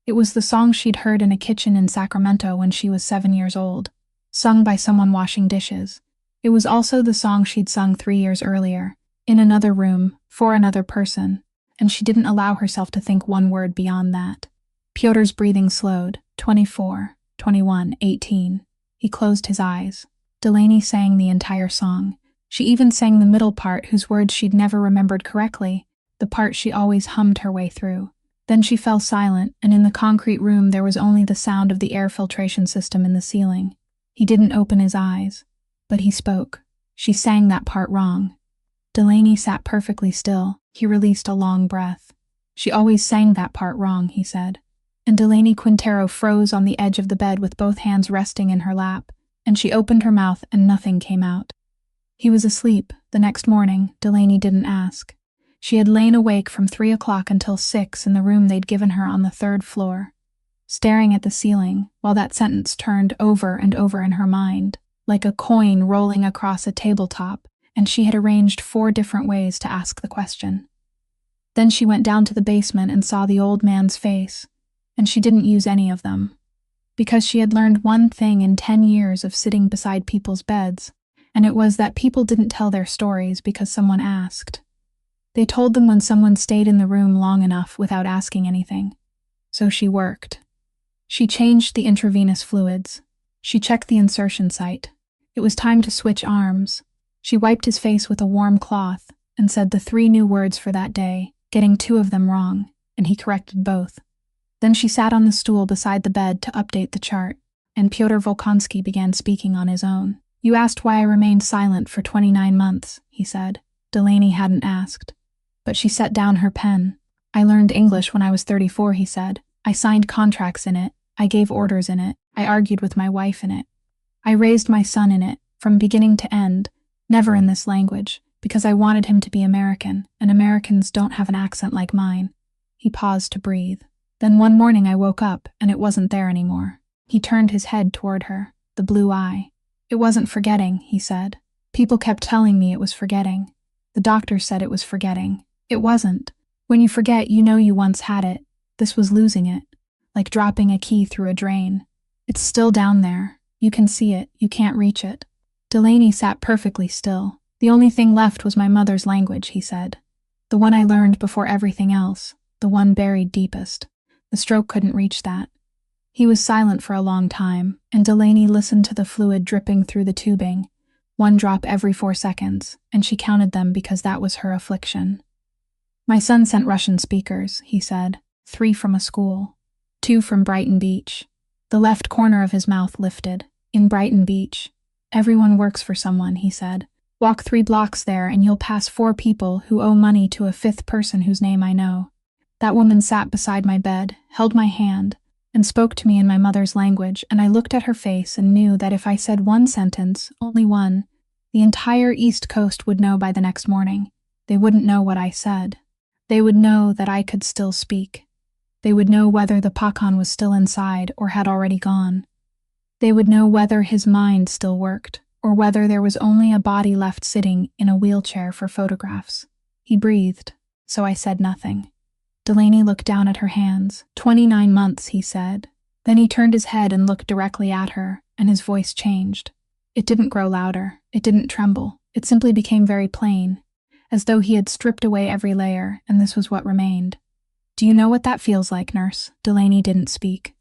S1: It was the song she'd heard in a kitchen in Sacramento when she was 7 years old, sung by someone washing dishes. It was also the song she'd sung 3 years earlier, in another room, for another person, and she didn't allow herself to think one word beyond that. Pyotr's breathing slowed. 24, 21, 18. He closed his eyes. Delaney sang the entire song. She even sang the middle part whose words she'd never remembered correctly, the part she always hummed her way through. Then she fell silent, and in the concrete room there was only the sound of the air filtration system in the ceiling. He didn't open his eyes, but he spoke. She sang that part wrong. Delaney sat perfectly still. He released a long breath. She always sang that part wrong, he said. And Delaney Quintero froze on the edge of the bed with both hands resting in her lap, and she opened her mouth and nothing came out. He was asleep. The next morning, Delaney didn't ask. She had lain awake from 3 o'clock until 6 in the room they'd given her on the 3rd floor, staring at the ceiling while that sentence turned over and over in her mind, like a coin rolling across a tabletop, and she had arranged 4 different ways to ask the question. Then she went down to the basement and saw the old man's face, and she didn't use any of them, because she had learned one thing in 10 years of sitting beside people's beds, and it was that people didn't tell their stories because someone asked. They told them when someone stayed in the room long enough without asking anything. So she worked. She changed the intravenous fluids. She checked the insertion site. It was time to switch arms. She wiped his face with a warm cloth and said the 3 new words for that day, getting 2 of them wrong, and he corrected both. Then she sat on the stool beside the bed to update the chart, and Pyotr Volkonsky began speaking on his own. You asked why I remained silent for 29 months, he said. Delaney hadn't asked. But she set down her pen. I learned English when I was 34, he said. I signed contracts in it. I gave orders in it. I argued with my wife in it. I raised my son in it, from beginning to end, never in this language, because I wanted him to be American, and Americans don't have an accent like mine. He paused to breathe. Then one morning I woke up, and it wasn't there anymore. He turned his head toward her, the blue eye. It wasn't forgetting, he said. People kept telling me it was forgetting. The doctor said it was forgetting. It wasn't. When you forget, you know you once had it. This was losing it, like dropping a key through a drain. It's still down there. You can see it. You can't reach it. Delaney sat perfectly still. The only thing left was my mother's language, he said. The one I learned before everything else. The one buried deepest. The stroke couldn't reach that. He was silent for a long time, and Delaney listened to the fluid dripping through the tubing, one drop every 4 seconds, and she counted them because that was her affliction. My son sent Russian speakers, he said, 3 from a school, 2 from Brighton Beach. The left corner of his mouth lifted. In Brighton Beach. Everyone works for someone, he said. Walk 3 blocks there and you'll pass 4 people who owe money to a 5th person whose name I know. That woman sat beside my bed, held my hand, and spoke to me in my mother's language, and I looked at her face and knew that if I said one sentence, only one, the entire East Coast would know by the next morning. They wouldn't know what I said. They would know that I could still speak. They would know whether the Pakan was still inside or had already gone. They would know whether his mind still worked, or whether there was only a body left sitting in a wheelchair for photographs. He breathed, so I said nothing. Delaney looked down at her hands. 29 months, he said. Then he turned his head and looked directly at her, and his voice changed. It didn't grow louder. It didn't tremble. It simply became very plain, as though he had stripped away every layer, and this was what remained. Do you know what that feels like, nurse? Delaney didn't speak.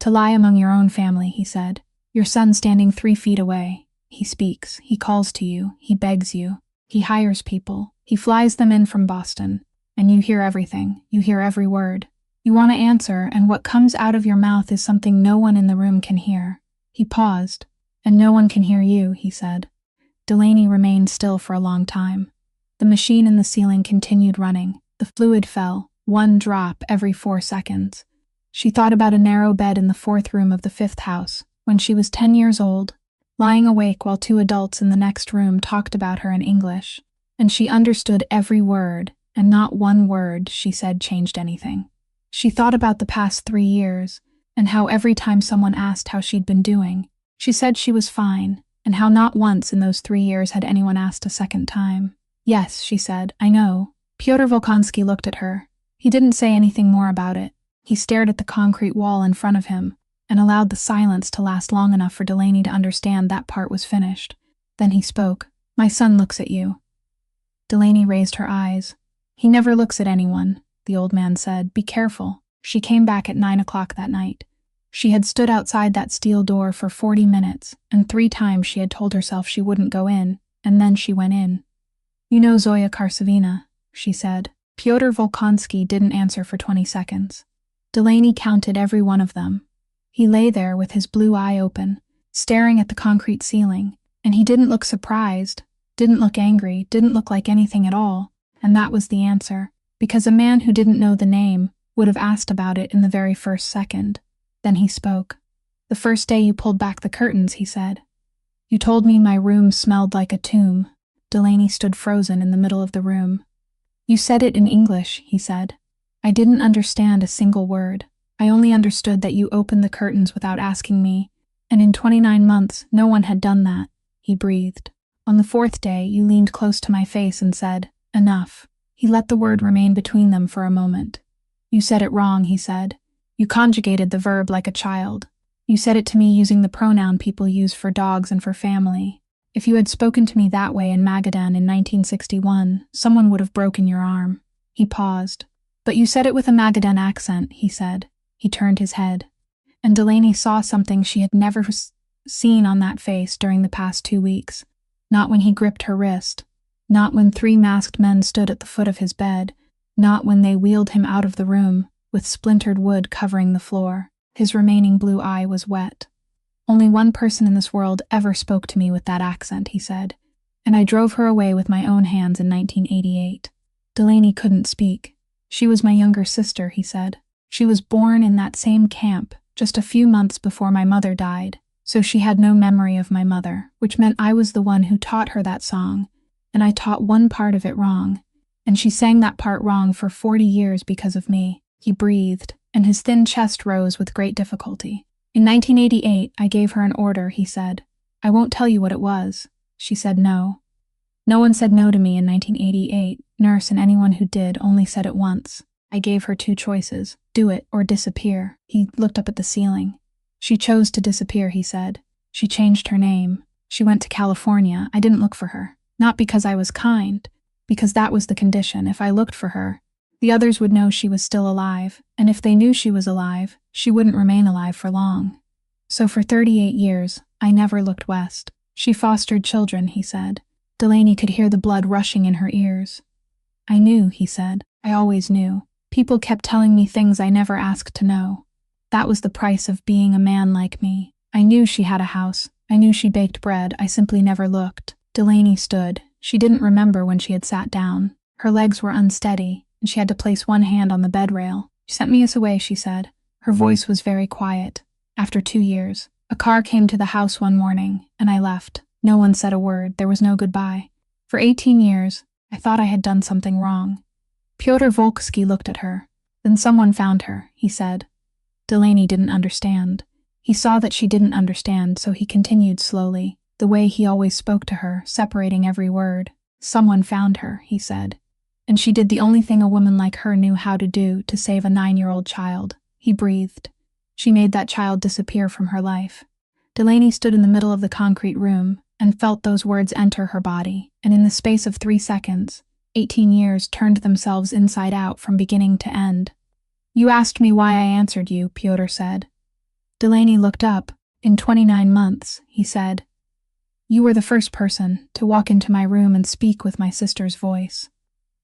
S1: To lie among your own family, he said. Your son standing 3 feet away. He speaks. He calls to you. He begs you. He hires people. He flies them in from Boston. And you hear everything. You hear every word. You want to answer, and what comes out of your mouth is something no one in the room can hear. He paused. And no one can hear you, he said. Delaney remained still for a long time. The machine in the ceiling continued running. The fluid fell, 1 drop every 4 seconds. She thought about a narrow bed in the 4th room of the 5th house, when she was 10 years old, lying awake while 2 adults in the next room talked about her in English. And she understood every word, and not one word she said changed anything. She thought about the past 3 years, and how every time someone asked how she'd been doing, she said she was fine, and how not once in those 3 years had anyone asked a second time. Yes, she said, I know. Pyotr Volkonsky looked at her. He didn't say anything more about it. He stared at the concrete wall in front of him, and allowed the silence to last long enough for Delaney to understand that part was finished. Then he spoke. My son looks at you. Delaney raised her eyes. He never looks at anyone, the old man said. Be careful. She came back at 9 o'clock that night. She had stood outside that steel door for 40 minutes, and 3 times she had told herself she wouldn't go in, and then she went in. You know Zoya Karsavina, she said. Pyotr Volkonsky didn't answer for 20 seconds. Delaney counted every one of them. He lay there with his blue eye open, staring at the concrete ceiling, and he didn't look surprised, didn't look angry, didn't look like anything at all, and that was the answer, because a man who didn't know the name would have asked about it in the very first second. Then he spoke. The first day you pulled back the curtains, he said. You told me my room smelled like a tomb. Delaney stood frozen in the middle of the room. You said it in English, he said. I didn't understand a single word. I only understood that you opened the curtains without asking me, and in 29 months no one had done that, he breathed. On the 4th day you leaned close to my face and said, enough. He let the word remain between them for a moment. You said it wrong, he said. You conjugated the verb like a child. You said it to me using the pronoun people use for dogs and for family. If you had spoken to me that way in Magadan in 1961, someone would have broken your arm. He paused. But you said it with a Magadan accent, he said. He turned his head. And Delaney saw something she had never seen on that face during the past 2 weeks. Not when he gripped her wrist. Not when 3 masked men stood at the foot of his bed. Not when they wheeled him out of the room, with splintered wood covering the floor. His remaining blue eye was wet. Only one person in this world ever spoke to me with that accent, he said, and I drove her away with my own hands in 1988. Delaney couldn't speak. She was my younger sister, he said. She was born in that same camp just a few months before my mother died, so she had no memory of my mother, which meant I was the one who taught her that song, and I taught one part of it wrong, and she sang that part wrong for 40 years because of me. He breathed, and his thin chest rose with great difficulty. In 1988, I gave her an order, he said. I won't tell you what it was. She said no. No one said no to me in 1988. Nurse and anyone who did only said it once. I gave her 2 choices, do it or disappear. He looked up at the ceiling. She chose to disappear, he said. She changed her name. She went to California. I didn't look for her. Not because I was kind, because that was the condition. If I looked for her, the others would know she was still alive, and if they knew she was alive, she wouldn't remain alive for long. So for 38 years, I never looked west. She fostered children, he said. Delaney could hear the blood rushing in her ears. I knew, he said. I always knew. People kept telling me things I never asked to know. That was the price of being a man like me. I knew she had a house. I knew she baked bread. I simply never looked. Delaney stood. She didn't remember when she had sat down. Her legs were unsteady, and she had to place one hand on the bed rail. She sent me away, she said. Her voice was very quiet. After 2 years, a car came to the house one morning, and I left. No one said a word. There was no goodbye. For 18 years, I thought I had done something wrong. Pyotr Volksky looked at her. Then someone found her, he said. Delaney didn't understand. He saw that she didn't understand, so he continued slowly, the way he always spoke to her, separating every word. Someone found her, he said. And she did the only thing a woman like her knew how to do to save a 9-year-old child. He breathed. She made that child disappear from her life. Delaney stood in the middle of the concrete room and felt those words enter her body, and in the space of 3 seconds, 18 years turned themselves inside out from beginning to end. You asked me why I answered you, Pyotr said. Delaney looked up. In 29 months, he said. You were the first person to walk into my room and speak with my sister's voice.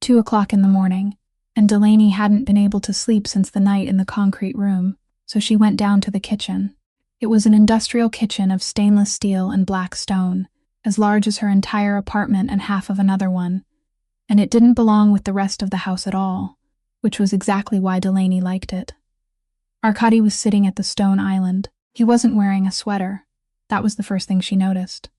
S1: 2 o'clock in the morning, and Delaney hadn't been able to sleep since the night in the concrete room, so she went down to the kitchen. It was an industrial kitchen of stainless steel and black stone, as large as her entire apartment and half of another one, and it didn't belong with the rest of the house at all, which was exactly why Delaney liked it. Arkady was sitting at the stone island. He wasn't wearing a sweater. That was the first thing she noticed.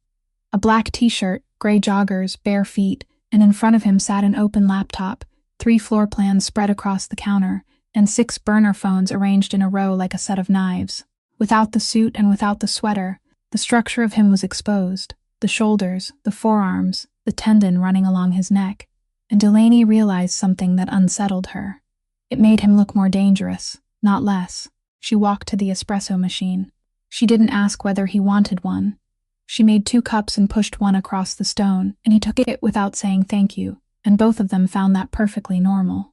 S1: A black t-shirt, gray joggers, bare feet, and in front of him sat an open laptop, 3 floor plans spread across the counter, and 6 burner phones arranged in a row like a set of knives. Without the suit and without the sweater, the structure of him was exposed, the shoulders, the forearms, the tendon running along his neck, and Delaney realized something that unsettled her. It made him look more dangerous, not less. She walked to the espresso machine. She didn't ask whether he wanted one. She made 2 cups and pushed one across the stone, and he took it without saying thank you, and both of them found that perfectly normal.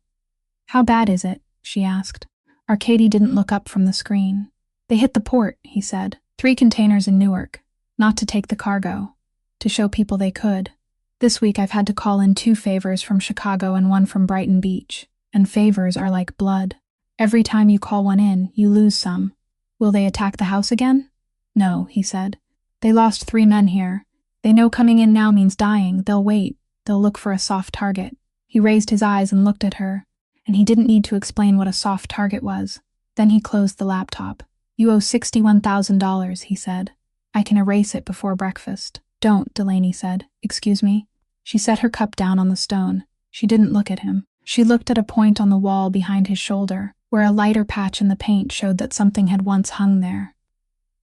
S1: How bad is it? She asked. Arkady didn't look up from the screen. They hit the port, he said. 3 containers in Newark. Not to take the cargo. To show people they could. This week I've had to call in 2 favors from Chicago and 1 from Brighton Beach. And favors are like blood. Every time you call one in, you lose some. Will they attack the house again? No, he said. They lost 3 men here. They know coming in now means dying. They'll wait. They'll look for a soft target. He raised his eyes and looked at her, and he didn't need to explain what a soft target was. Then he closed the laptop. You owe $61,000, he said. I can erase it before breakfast. Don't, Delaney said. Excuse me? She set her cup down on the stone. She didn't look at him. She looked at a point on the wall behind his shoulder, where a lighter patch in the paint showed that something had once hung there.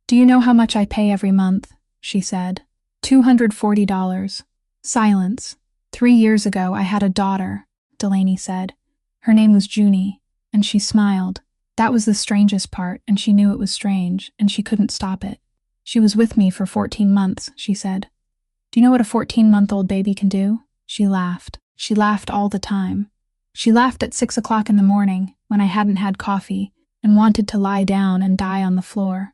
S1: Do you know how much I pay every month? She said. $240. Silence. 3 years ago I had a daughter, Delaney said. Her name was Junie, and she smiled. That was the strangest part, and she knew it was strange, and she couldn't stop it. She was with me for 14 months, she said. Do you know what a 14-month-old baby can do? She laughed. She laughed all the time. She laughed at 6 o'clock in the morning, when I hadn't had coffee, and wanted to lie down and die on the floor.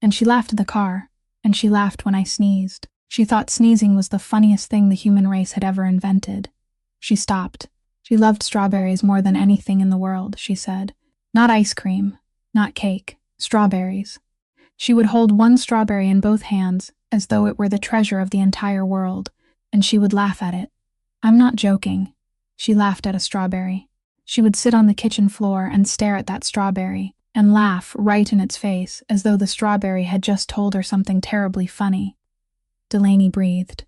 S1: And she laughed at the car, and she laughed when I sneezed. She thought sneezing was the funniest thing the human race had ever invented. She stopped. She loved strawberries more than anything in the world, she said. Not ice cream, not cake, strawberries. She would hold one strawberry in both hands, as though it were the treasure of the entire world, and she would laugh at it. I'm not joking. She laughed at a strawberry. She would sit on the kitchen floor and stare at that strawberry, and laugh right in its face, as though the strawberry had just told her something terribly funny. Delaney breathed.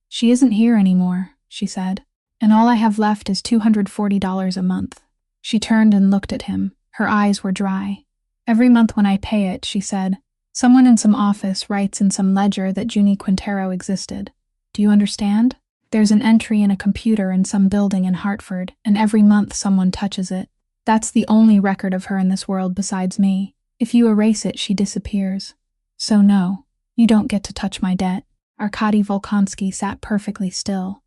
S1: She isn't here anymore, she said, and all I have left is $240 a month. She turned and looked at him. Her eyes were dry. Every month when I pay it, she said, someone in some office writes in some ledger that Junie Quintero existed. Do you understand? There's an entry in a computer in some building in Hartford, and every month someone touches it. That's the only record of her in this world besides me. If you erase it, she disappears. So no, you don't get to touch my debt. Arkady Volkonsky sat perfectly still.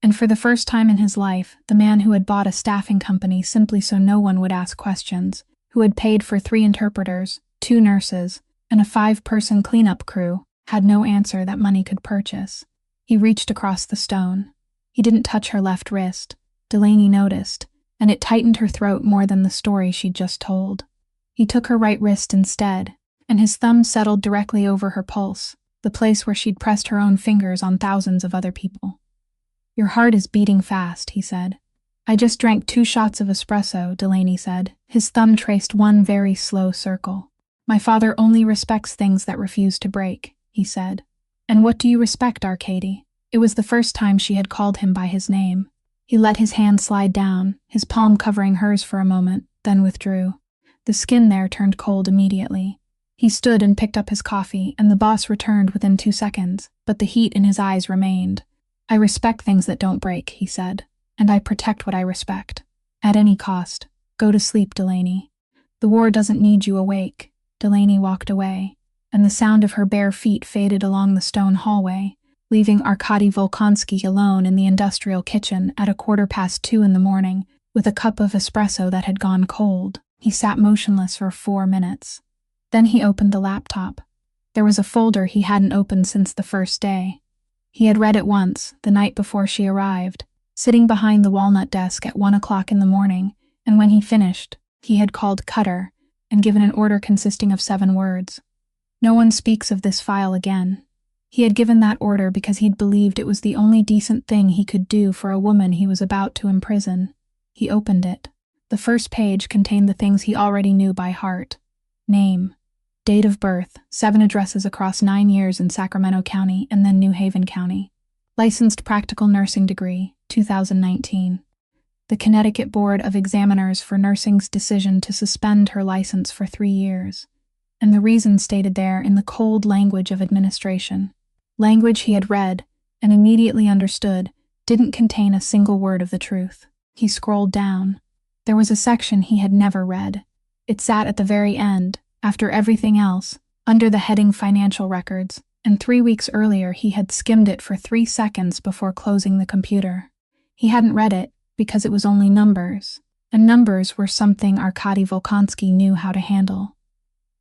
S1: And for the first time in his life, the man who had bought a staffing company simply so no one would ask questions, who had paid for 3 interpreters, 2 nurses, and a 5-person cleanup crew, had no answer that money could purchase. He reached across the stone. He didn't touch her left wrist. Delaney noticed, and it tightened her throat more than the story she'd just told. He took her right wrist instead, and his thumb settled directly over her pulse, the place where she'd pressed her own fingers on thousands of other people. Your heart is beating fast, he said. I just drank 2 shots of espresso, Delaney said. His thumb traced one very slow circle. My father only respects things that refuse to break, he said. And what do you respect, Arkady? It was the first time she had called him by his name. He let his hand slide down, his palm covering hers for a moment, then withdrew. The skin there turned cold immediately. He stood and picked up his coffee, and the boss returned within 2 seconds, but the heat in his eyes remained. I respect things that don't break, he said, and I protect what I respect. At any cost. Go to sleep, Delaney. The war doesn't need you awake. Delaney walked away, and the sound of her bare feet faded along the stone hallway, leaving Arkady Volkonsky alone in the industrial kitchen at 2:15 in the morning with a cup of espresso that had gone cold. He sat motionless for 4 minutes. Then he opened the laptop. There was a folder he hadn't opened since the first day. He had read it once, the night before she arrived, sitting behind the walnut desk at 1 o'clock in the morning, and when he finished, he had called Cutter and given an order consisting of 7 words. No one speaks of this file again. He had given that order because he'd believed it was the only decent thing he could do for a woman he was about to imprison. He opened it. The first page contained the things he already knew by heart. Name, date of birth, 7 addresses across 9 years in Sacramento County and then New Haven County. Licensed practical nursing degree, 2019. The Connecticut Board of Examiners for Nursing's decision to suspend her license for 3 years. And the reason stated there in the cold language of administration. Language he had read, and immediately understood, didn't contain a single word of the truth. He scrolled down. There was a section he had never read. It sat at the very end, after everything else, under the heading Financial Records, and 3 weeks earlier he had skimmed it for 3 seconds before closing the computer. He hadn't read it because it was only numbers, and numbers were something Arkady Volkonsky knew how to handle.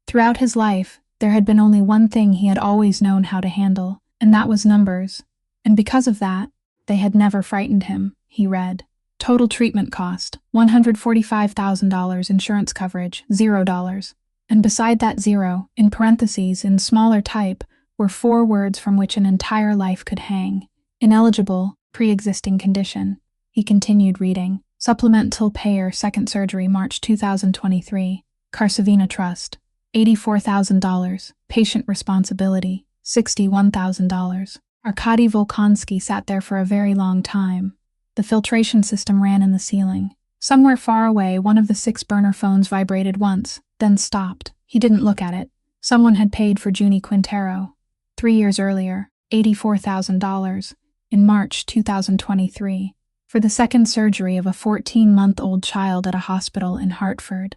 S1: Throughout his life, there had been only one thing he had always known how to handle, and that was numbers. And because of that, they had never frightened him, he read. Total treatment cost, $145,000 insurance coverage, $0. And beside that 0, in parentheses, in smaller type, were 4 words from which an entire life could hang. Ineligible, pre-existing condition. He continued reading. Supplemental payer, second surgery, March 2023. Carsavina Trust. $84,000. Patient responsibility. $61,000. Arkady Volkonsky sat there for a very long time. The filtration system ran in the ceiling. Somewhere far away, one of the 6-burner phones vibrated once, then stopped. He didn't look at it. Someone had paid for Junie Quintero. 3 years earlier, $84,000, in March 2023, for the second surgery of a 14-month-old child at a hospital in Hartford.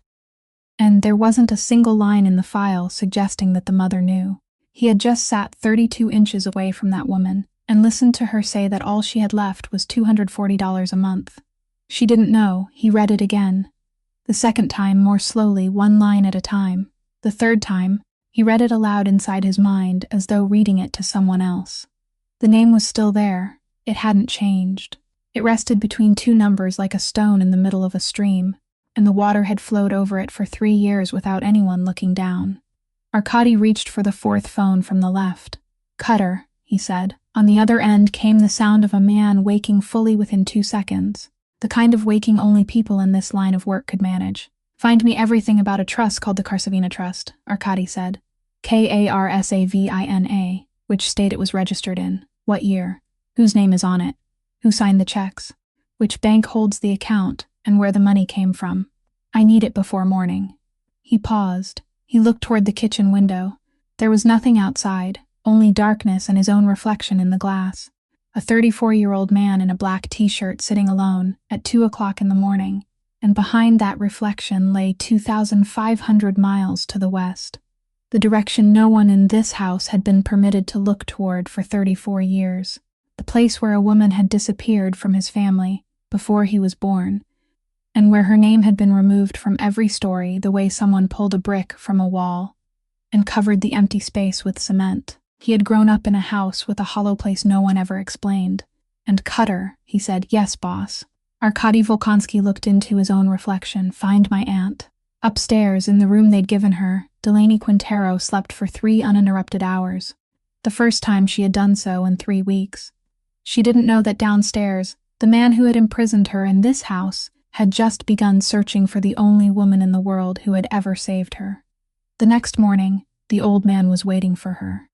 S1: And there wasn't a single line in the file suggesting that the mother knew. He had just sat 32 inches away from that woman and listened to her say that all she had left was $240 a month. She didn't know. He read it again. The second time, more slowly, 1 line at a time. The third time, he read it aloud inside his mind as though reading it to someone else. The name was still there. It hadn't changed. It rested between 2 numbers like a stone in the middle of a stream, and the water had flowed over it for 3 years without anyone looking down. Arkady reached for the fourth phone from the left. "Cutter," he said. On the other end came the sound of a man waking fully within 2 seconds. The kind of waking only people in this line of work could manage. "Find me everything about a trust called the Karsavina Trust," Arkady said. Karsavina, which state it was registered in, what year, whose name is on it, who signed the checks, which bank holds the account, and where the money came from. "I need it before morning." He paused. He looked toward the kitchen window. There was nothing outside, only darkness and his own reflection in the glass. A 34-year-old man in a black t-shirt sitting alone at 2 o'clock in the morning, and behind that reflection lay 2,500 miles to the west. The direction no one in this house had been permitted to look toward for 34 years. The place where a woman had disappeared from his family before he was born, and where her name had been removed from every story the way someone pulled a brick from a wall and covered the empty space with cement. He had grown up in a house with a hollow place no one ever explained. "And Cutter," he said. "Yes, boss." Arkady Volkonsky looked into his own reflection. "Find my aunt." Upstairs, in the room they'd given her, Delaney Quintero slept for 3 uninterrupted hours. The first time she had done so in 3 weeks. She didn't know that downstairs, the man who had imprisoned her in this house had just begun searching for the only woman in the world who had ever saved her. The next morning, the old man was waiting for her.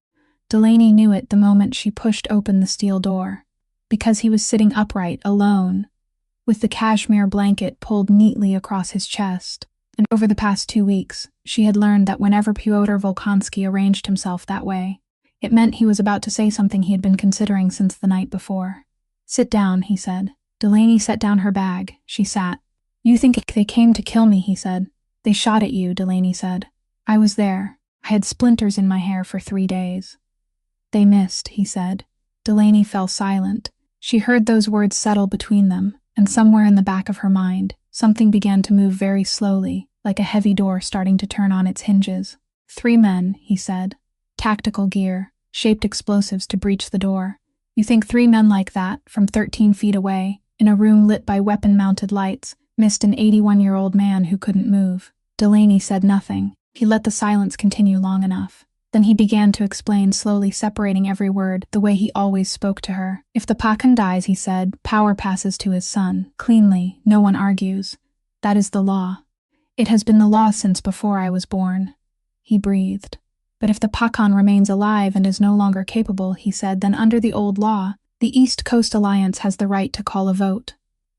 S1: Delaney knew it the moment she pushed open the steel door, because he was sitting upright, alone, with the cashmere blanket pulled neatly across his chest. And over the past 2 weeks, she had learned that whenever Pyotr Volkonsky arranged himself that way, it meant he was about to say something he had been considering since the night before. "Sit down," he said. Delaney set down her bag. She sat. "You think they came to kill me," he said. "They shot at you," Delaney said. "I was there. I had splinters in my hair for 3 days." "They missed," he said. Delaney fell silent. She heard those words settle between them, and somewhere in the back of her mind, something began to move very slowly, like a heavy door starting to turn on its hinges. 3 men, he said. Tactical gear, shaped explosives to breach the door. You think 3 men like that, from 13 feet away, in a room lit by weapon-mounted lights, missed an 81-year-old man who couldn't move. Delaney said nothing. He let the silence continue long enough. Then he began to explain, slowly separating every word, the way he always spoke to her. "If the Pakan dies," he said, "power passes to his son. Cleanly, no one argues. That is the law. It has been the law since before I was born." He breathed. "But if the Pakan remains alive and is no longer capable," he said, "then under the old law, the East Coast Alliance has the right to call a vote."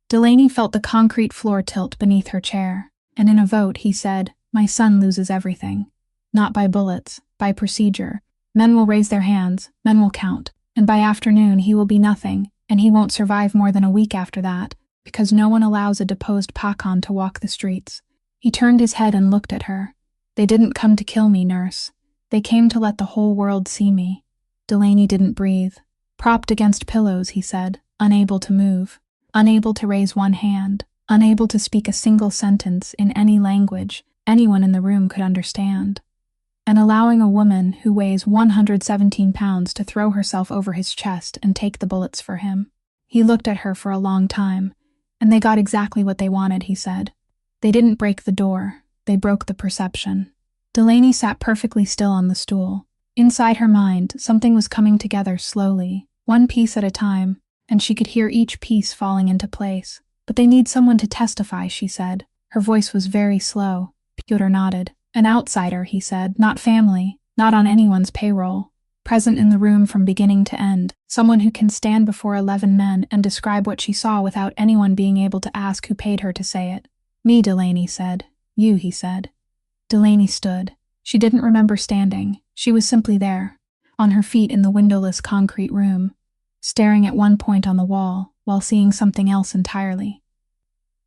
S1: Delaney felt the concrete floor tilt beneath her chair. "And in a vote," he said, "my son loses everything. Not by bullets, by procedure. Men will raise their hands, men will count, and by afternoon he will be nothing, and he won't survive more than a week after that, because no one allows a deposed Pakan to walk the streets." He turned his head and looked at her. "They didn't come to kill me, nurse. They came to let the whole world see me." Delaney didn't breathe. "Propped against pillows," he said, unable to move, unable to raise one hand, unable to speak a single sentence in any language anyone in the room could understand. And allowing a woman who weighs 117 pounds to throw herself over his chest and take the bullets for him. He looked at her for a long time, and they got exactly what they wanted, he said. They didn't break the door, they broke the perception. Delaney sat perfectly still on the stool. Inside her mind, something was coming together slowly, one piece at a time, and she could hear each piece falling into place. "But they need someone to testify," she said. Her voice was very slow. Pyotr nodded. "An outsider," he said, "not family, not on anyone's payroll. Present in the room from beginning to end. Someone who can stand before 11 men and describe what she saw without anyone being able to ask who paid her to say it." "Me," Delaney said. "You," he said. Delaney stood. She didn't remember standing. She was simply there, on her feet in the windowless concrete room, staring at one point on the wall, while seeing something else entirely.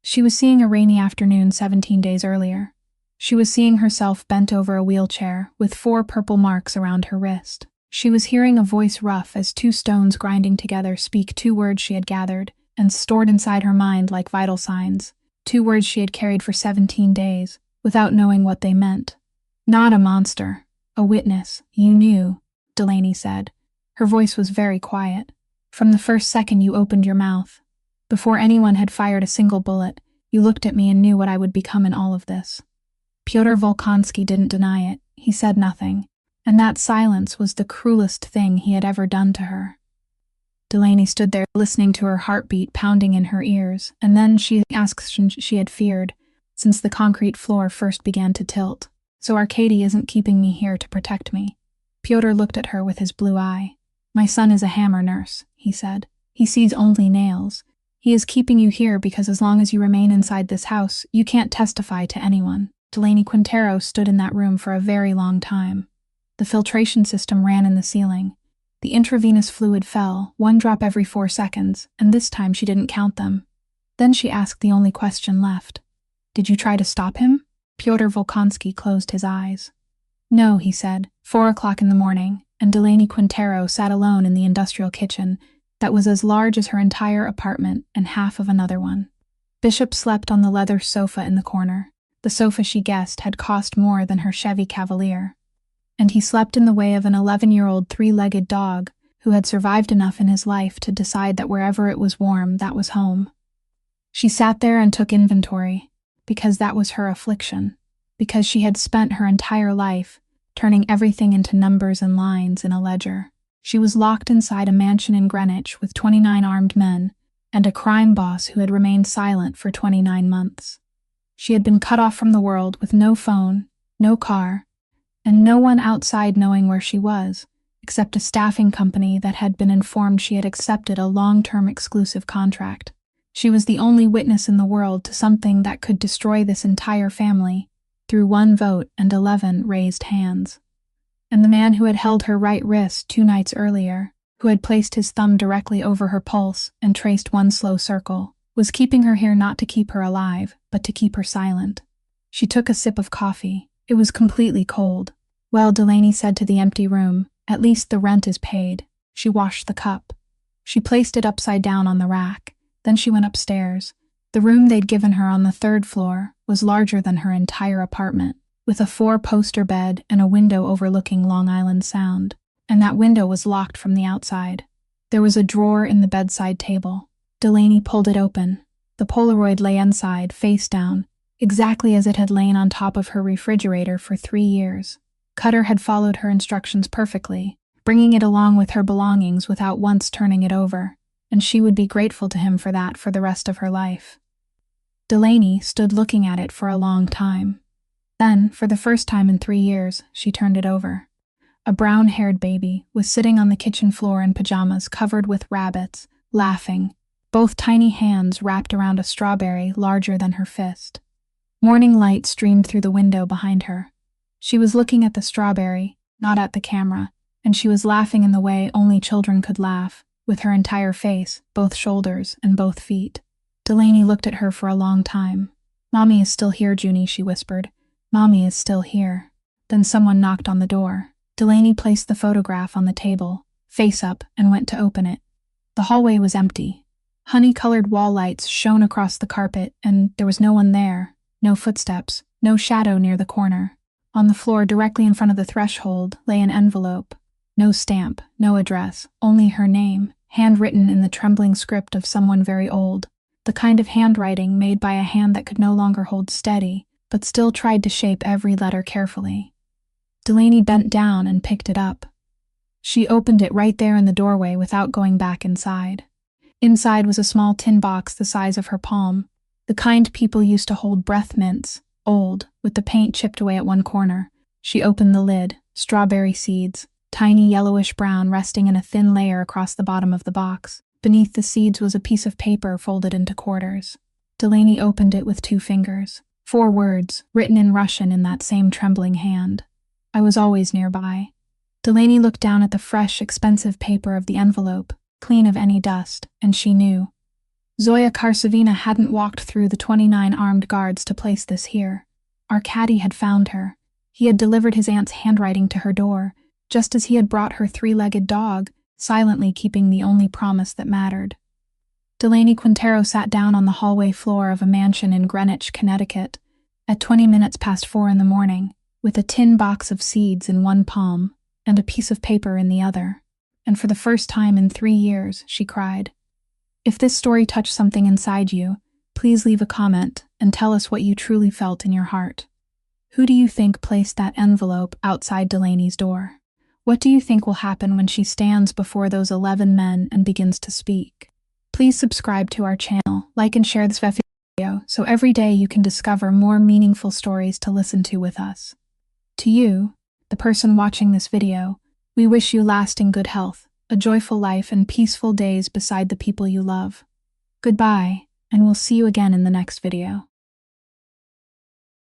S1: She was seeing a rainy afternoon 17 days earlier. She was seeing herself bent over a wheelchair, with 4 purple marks around her wrist. She was hearing a voice rough as 2 stones grinding together speak 2 words she had gathered and stored inside her mind like vital signs, 2 words she had carried for 17 days, without knowing what they meant. "Not a monster. A witness. You knew," Delaney said. Her voice was very quiet. "From the first second you opened your mouth. Before anyone had fired a single bullet, you looked at me and knew what I would become in all of this." Pyotr Volkonsky didn't deny it. He said nothing, and that silence was the cruelest thing he had ever done to her. Delaney stood there listening to her heartbeat pounding in her ears, and then she asked she had feared, since the concrete floor first began to tilt. So Arkady isn't keeping me here to protect me. Pyotr looked at her with his blue eye. My son is a hammer nurse, he said. He sees only nails. He is keeping you here because as long as you remain inside this house, you can't testify to anyone. Delaney Quintero stood in that room for a very long time. The filtration system ran in the ceiling. The intravenous fluid fell, 1 drop every 4 seconds, and this time she didn't count them. Then she asked the only question left. Did you try to stop him? Pyotr Volkonsky closed his eyes. No, he said. 4 o'clock in the morning, and Delaney Quintero sat alone in the industrial kitchen that was as large as her entire apartment and half of another one. Bishop slept on the leather sofa in the corner. The sofa, she guessed, had cost more than her Chevy Cavalier. And he slept in the way of an 11-year-old 3-legged dog who had survived enough in his life to decide that wherever it was warm, that was home. She sat there and took inventory, because that was her affliction, because she had spent her entire life turning everything into numbers and lines in a ledger. She was locked inside a mansion in Greenwich with 29 armed men and a crime boss who had remained silent for 29 months. She had been cut off from the world with no phone, no car, and no one outside knowing where she was, except a staffing company that had been informed she had accepted a long-term exclusive contract. She was the only witness in the world to something that could destroy this entire family through 1 vote and 11 raised hands. And the man who had held her right wrist 2 nights earlier, who had placed his thumb directly over her pulse and traced 1 slow circle, was keeping her here not to keep her alive, but to keep her silent. She took a sip of coffee. It was completely cold. Well, Delaney said to the empty room, at least the rent is paid. She washed the cup. She placed it upside down on the rack. Then she went upstairs. The room they'd given her on the 3rd floor was larger than her entire apartment, with a 4-poster bed and a window overlooking Long Island Sound. And that window was locked from the outside. There was a drawer in the bedside table. Delaney pulled it open. The Polaroid lay inside, face down, exactly as it had lain on top of her refrigerator for 3 years. Cutter had followed her instructions perfectly, bringing it along with her belongings without once turning it over, and she would be grateful to him for that for the rest of her life. Delaney stood looking at it for a long time. Then, for the first time in 3 years, she turned it over. A brown-haired baby was sitting on the kitchen floor in pajamas covered with rabbits, laughing, both tiny hands wrapped around a strawberry larger than her fist. Morning light streamed through the window behind her. She was looking at the strawberry, not at the camera, and she was laughing in the way only children could laugh, with her entire face, both shoulders, and both feet. Delaney looked at her for a long time. "Mommy is still here, Junie," she whispered. "Mommy is still here." Then someone knocked on the door. Delaney placed the photograph on the table, face up, and went to open it. The hallway was empty. Honey-colored wall lights shone across the carpet, and there was no one there, no footsteps, no shadow near the corner. On the floor directly in front of the threshold lay an envelope. No stamp, no address, only her name, handwritten in the trembling script of someone very old, the kind of handwriting made by a hand that could no longer hold steady, but still tried to shape every letter carefully. Delaney bent down and picked it up. She opened it right there in the doorway without going back inside. Inside was a small tin box the size of her palm, the kind people used to hold breath mints, old, with the paint chipped away at one corner. She opened the lid. Strawberry seeds, tiny yellowish-brown, resting in a thin layer across the bottom of the box. Beneath the seeds was a piece of paper folded into quarters. Delaney opened it with 2 fingers. 4 words, written in Russian in that same trembling hand. "I was always nearby." Delaney looked down at the fresh, expensive paper of the envelope, clean of any dust, and she knew. Zoya Karsavina hadn't walked through the 29 armed guards to place this here. Arkady had found her. He had delivered his aunt's handwriting to her door, just as he had brought her 3-legged dog, silently keeping the only promise that mattered. Delaney Quintero sat down on the hallway floor of a mansion in Greenwich, Connecticut, at 20 minutes past 4 in the morning, with a tin box of seeds in one palm and a piece of paper in the other. And for the first time in 3 years, she cried. If this story touched something inside you, please leave a comment and tell us what you truly felt in your heart. Who do you think placed that envelope outside Delaney's door? What do you think will happen when she stands before those 11 men and begins to speak? Please subscribe to our channel, like and share this video so every day you can discover more meaningful stories to listen to with us. To you, the person watching this video, we wish you lasting good health, a joyful life, and peaceful days beside the people you love. Goodbye, and we'll see you again in the next video.